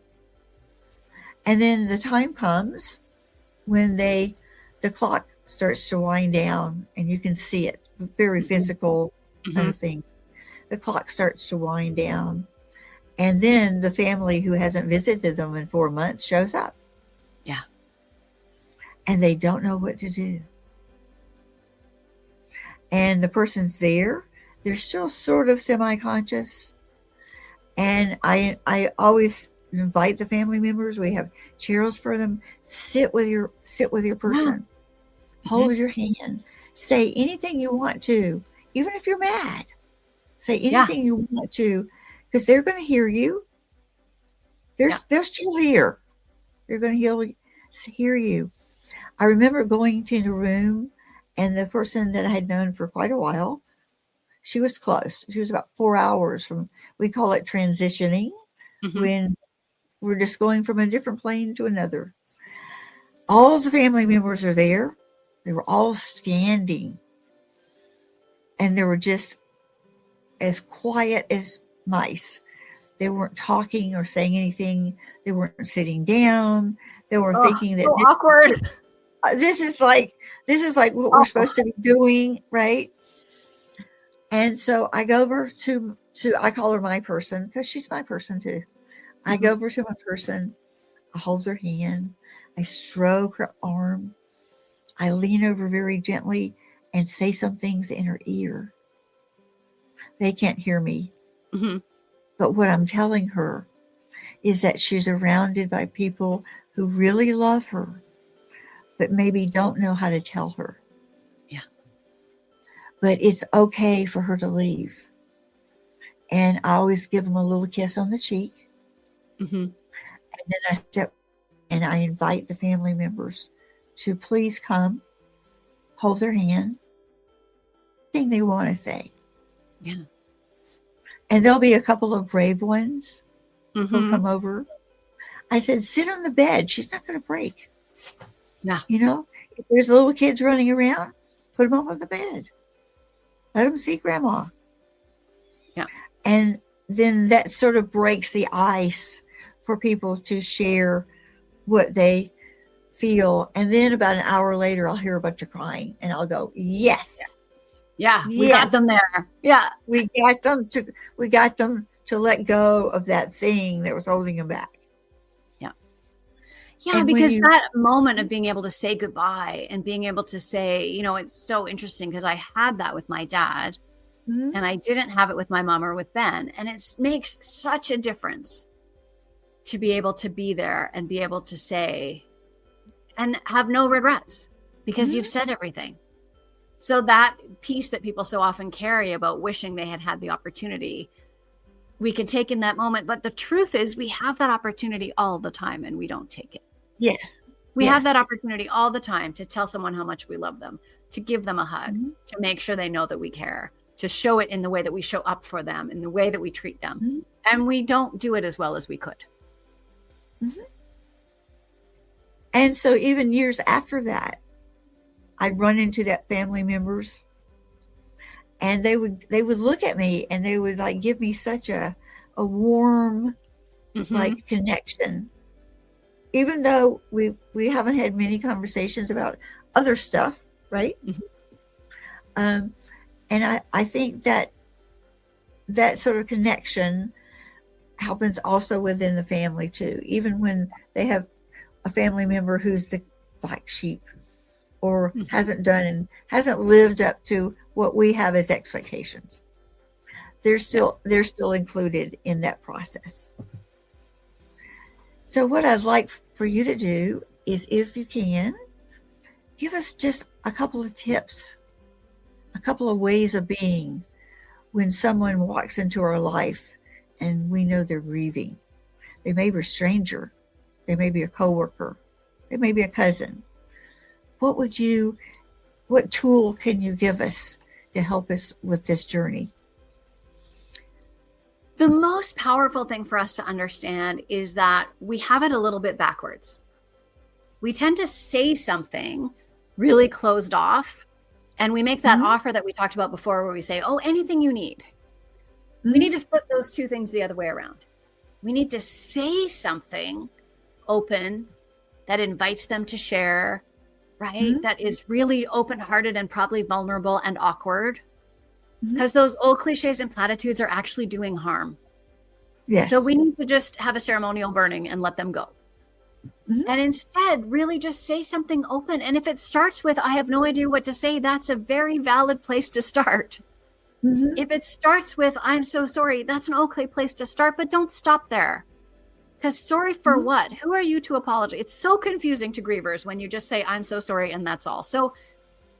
Speaker 1: And then the time comes when the clock starts to wind down, and you can see it, very physical kind of things. The clock starts to wind down, and then the family who hasn't visited them in 4 months shows up.
Speaker 2: Yeah.
Speaker 1: And they don't know what to do. And the person's there. They're still sort of semi-conscious. And I always invite the family members. We have chairs for them. Sit with your person. Hold your hand. Say anything you want to, even if you're mad. Say anything you want to, because they're going to hear you. They're still here. They're going to hear you. I remember going to the room, and the person that I had known for quite a while, she was close. She was about 4 hours from, we call it transitioning, when we're just going from a different plane to another. All the family members are there. They were all standing. And they were just as quiet as mice. They weren't talking or saying anything. They weren't sitting down. They were thinking that
Speaker 2: so awkward.
Speaker 1: This is like what we're supposed to be doing, right? And so I go over to I call her my person because she's my person too. I go over to my person. I hold her hand. I stroke her arm. I lean over very gently and say some things in her ear. They can't hear me. But what I'm telling her is that she's surrounded by people who really love her, but maybe don't know how to tell her.
Speaker 2: Yeah.
Speaker 1: But it's okay for her to leave. And I always give them a little kiss on the cheek. And then I step and I invite the family members to please come, hold their hand, thing they want to say.
Speaker 2: Yeah.
Speaker 1: And there'll be a couple of brave ones who'll
Speaker 2: Mm-hmm.
Speaker 1: come over. I said, sit on the bed. She's not going to break.
Speaker 2: Yeah.
Speaker 1: You know, if there's little kids running around, put them up on the bed. Let them see grandma.
Speaker 2: Yeah.
Speaker 1: And then that sort of breaks the ice for people to share what they feel. And then about an hour later, I'll hear a bunch of crying and I'll go, yes.
Speaker 2: Yeah. We
Speaker 1: Yes.
Speaker 2: got them there. Yeah.
Speaker 1: We got them to let go of that thing that was holding them back.
Speaker 2: Yeah, because that moment of being able to say goodbye and being able to say, it's so interesting because I had that with my dad and I didn't have it with my mom or with Ben. And it makes such a difference to be able to be there and be able to say and have no regrets because you've said everything. So that piece that people so often carry about wishing they had had the opportunity, we can take in that moment. But the truth is we have that opportunity all the time and we don't take it.
Speaker 1: Yes.
Speaker 2: We have that opportunity all the time to tell someone how much we love them, to give them a hug, to make sure they know that we care, to show it in the way that we show up for them, in the way that we treat them. And we don't do it as well as we could.
Speaker 1: And so even years after that, I'd run into that family members and they would look at me and they would like give me such a warm like connection. Even though we haven't had many conversations about other stuff, right? And I think that sort of connection happens also within the family too. Even when they have a family member who's the black sheep or hasn't lived up to what we have as expectations, they're still included in that process. So what I'd like for you to do is, if you can, give us just a couple of tips, a couple of ways of being when someone walks into our life and we know they're grieving. They may be a stranger. They may be a coworker. They may be a cousin. What tool can you give us to help us with this journey?
Speaker 2: The most powerful thing for us to understand is that we have it a little bit backwards. We tend to say something really closed off, and we make that offer that we talked about before where we say, oh, anything you need. We need to flip those two things the other way around. We need to say something open that invites them to share, right? That is really open-hearted and probably vulnerable and awkward. Because those old cliches and platitudes are actually doing harm.
Speaker 1: Yes.
Speaker 2: So we need to just have a ceremonial burning and let them go. And instead, really just say something open. And if it starts with, I have no idea what to say, that's a very valid place to start. If it starts with, I'm so sorry, that's an okay place to start, but don't stop there. Because sorry for what? Who are you to apologize? It's so confusing to grievers when you just say, I'm so sorry, and that's all. So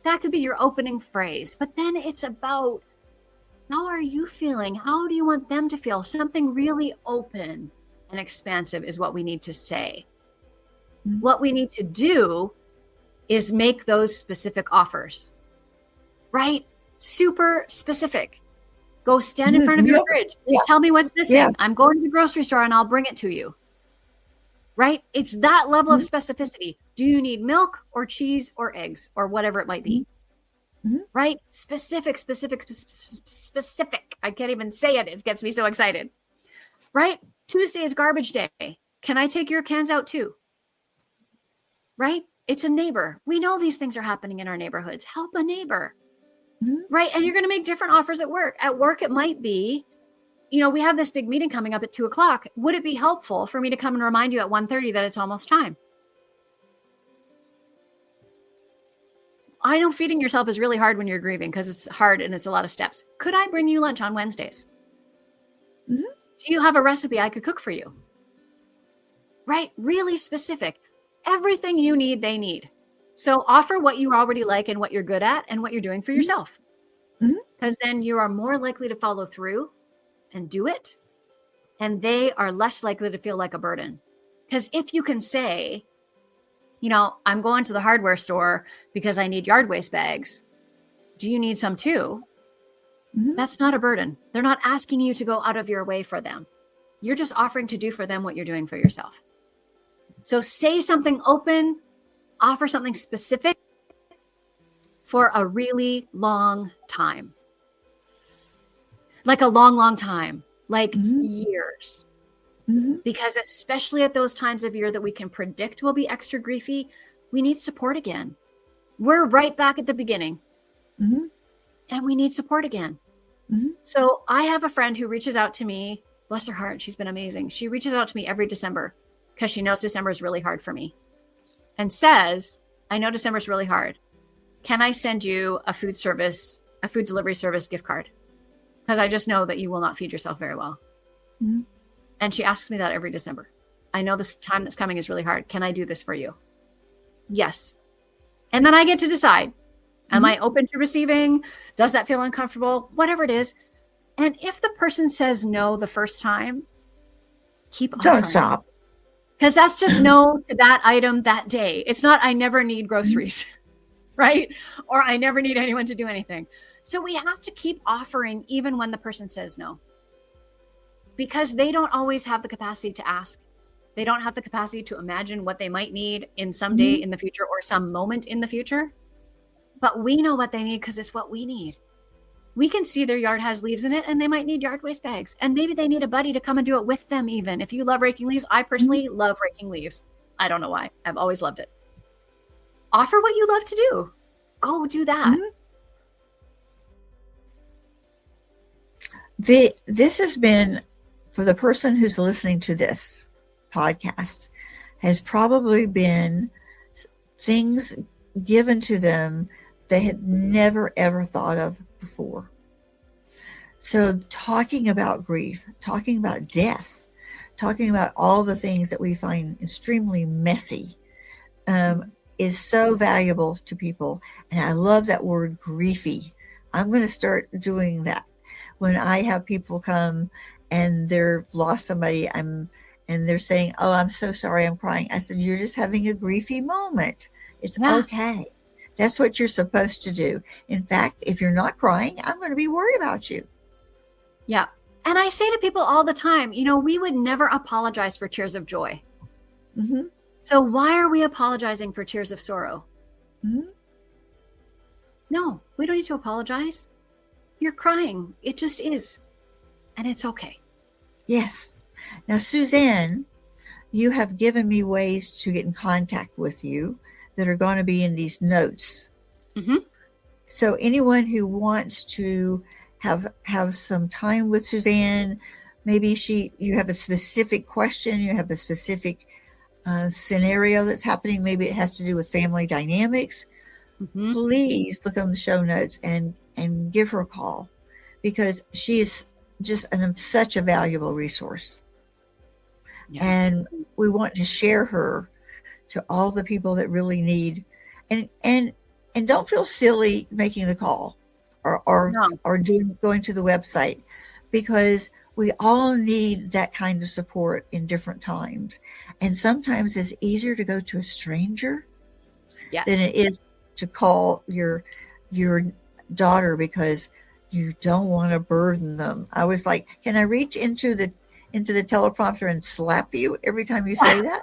Speaker 2: that could be your opening phrase. But then it's about, how are you feeling? How do you want them to feel? Something really open and expansive is what we need to say. What we need to do is make those specific offers, right? Super specific. Go stand in front of your fridge. Tell me what's missing. I'm going to the grocery store and I'll bring it to you. Right? It's that level of specificity. Do you need milk or cheese or eggs or whatever it might be? Right? Specific. I can't even say it. It gets me so excited. Right? Tuesday is garbage day. Can I take your cans out too? Right? It's a neighbor. We know these things are happening in our neighborhoods. Help a neighbor. Right? And you're going to make different offers at work. At work, it might be, we have this big meeting coming up at 2:00. Would it be helpful for me to come and remind you at 1:30 that it's almost time? I know feeding yourself is really hard when you're grieving because it's hard and it's a lot of steps. Could I bring you lunch on Wednesdays? Do you have a recipe I could cook for you? Right? Really specific. Everything you need, they need. So offer what you already like and what you're good at and what you're doing for yourself. Because then you are more likely to follow through and do it. And they are less likely to feel like a burden. Because if you can say, I'm going to the hardware store because I need yard waste bags. Do you need some too?
Speaker 1: Mm-hmm.
Speaker 2: That's not a burden. They're not asking you to go out of your way for them. You're just offering to do for them what you're doing for yourself. So say something open, offer something specific for a really long time. Like a long, long time, like years. Because especially at those times of year that we can predict will be extra griefy, we need support again. We're right back at the beginning. And we need support again. So I have a friend who reaches out to me, bless her heart, she's been amazing. She reaches out to me every December because she knows December is really hard for me and says, I know December is really hard. Can I send you a food delivery service gift card? Because I just know that you will not feed yourself very well. And she asks me that every December. I know this time that's coming is really hard. Can I do this for you? Yes. And then I get to decide, am I open to receiving? Does that feel uncomfortable? Whatever it is. And if the person says no the first time, keep offering.
Speaker 1: Don't stop.
Speaker 2: Because that's just no to that item that day. It's not, I never need groceries, right? Or I never need anyone to do anything. So we have to keep offering even when the person says no. Because they don't always have the capacity to ask. They don't have the capacity to imagine what they might need in some day in the future or some moment in the future. But we know what they need because it's what we need. We can see their yard has leaves in it and they might need yard waste bags. And maybe they need a buddy to come and do it with them even. If you love raking leaves, I personally love raking leaves. I don't know why. I've always loved it. Offer what you love to do. Go do that.
Speaker 1: This has been, for the person who's listening to this podcast, has probably been things given to them they had never, ever thought of before. So talking about grief, talking about death, talking about all the things that we find extremely messy is so valuable to people. And I love that word griefy. I'm going to start doing that. When I have people come and they've lost somebody, and they're saying, oh, I'm so sorry, I'm crying. I said, you're just having a griefy moment. It's okay. That's what you're supposed to do. In fact, if you're not crying, I'm going to be worried about you.
Speaker 2: Yeah. And I say to people all the time, we would never apologize for tears of joy. So why are we apologizing for tears of sorrow? No, we don't need to apologize. You're crying. It just is. And it's okay.
Speaker 1: Yes. Now, Suzanne, you have given me ways to get in contact with you that are going to be in these notes. So anyone who wants to have some time with Suzanne, maybe you have a specific question, you have a specific scenario that's happening, maybe it has to do with family dynamics, please look on the show notes and give her a call, because she is just such a valuable resource. And we want to share her to all the people that really need, and don't feel silly making the call or going to the website, because we all need that kind of support in different times. And sometimes it's easier to go to a stranger than it is to call your daughter, because you don't want to burden them. I was like, can I reach into the teleprompter and slap you every time you say that?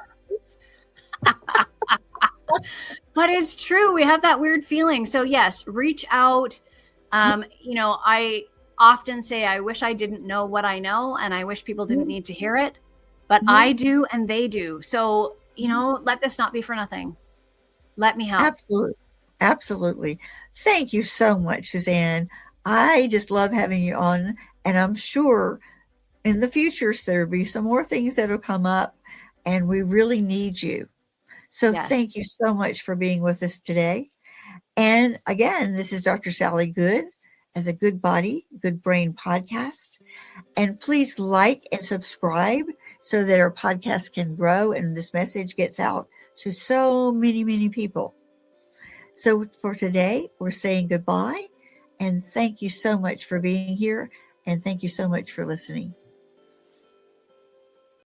Speaker 2: But it's true. We have that weird feeling. So yes, reach out. I often say, I wish I didn't know what I know, and I wish people didn't need to hear it, but I do, and they do. So, let this not be for nothing. Let me help.
Speaker 1: Absolutely. Thank you so much, Suzanne. I just love having you on, and I'm sure in the future there'll be some more things that'll come up, and we really need you. So thank you so much for being with us today. And again, this is Dr. Sally Good at the Good Body, Good Brain podcast. And please like and subscribe so that our podcast can grow and this message gets out to so many, many people. So for today, we're saying goodbye. And thank you so much for being here. And thank you so much for listening.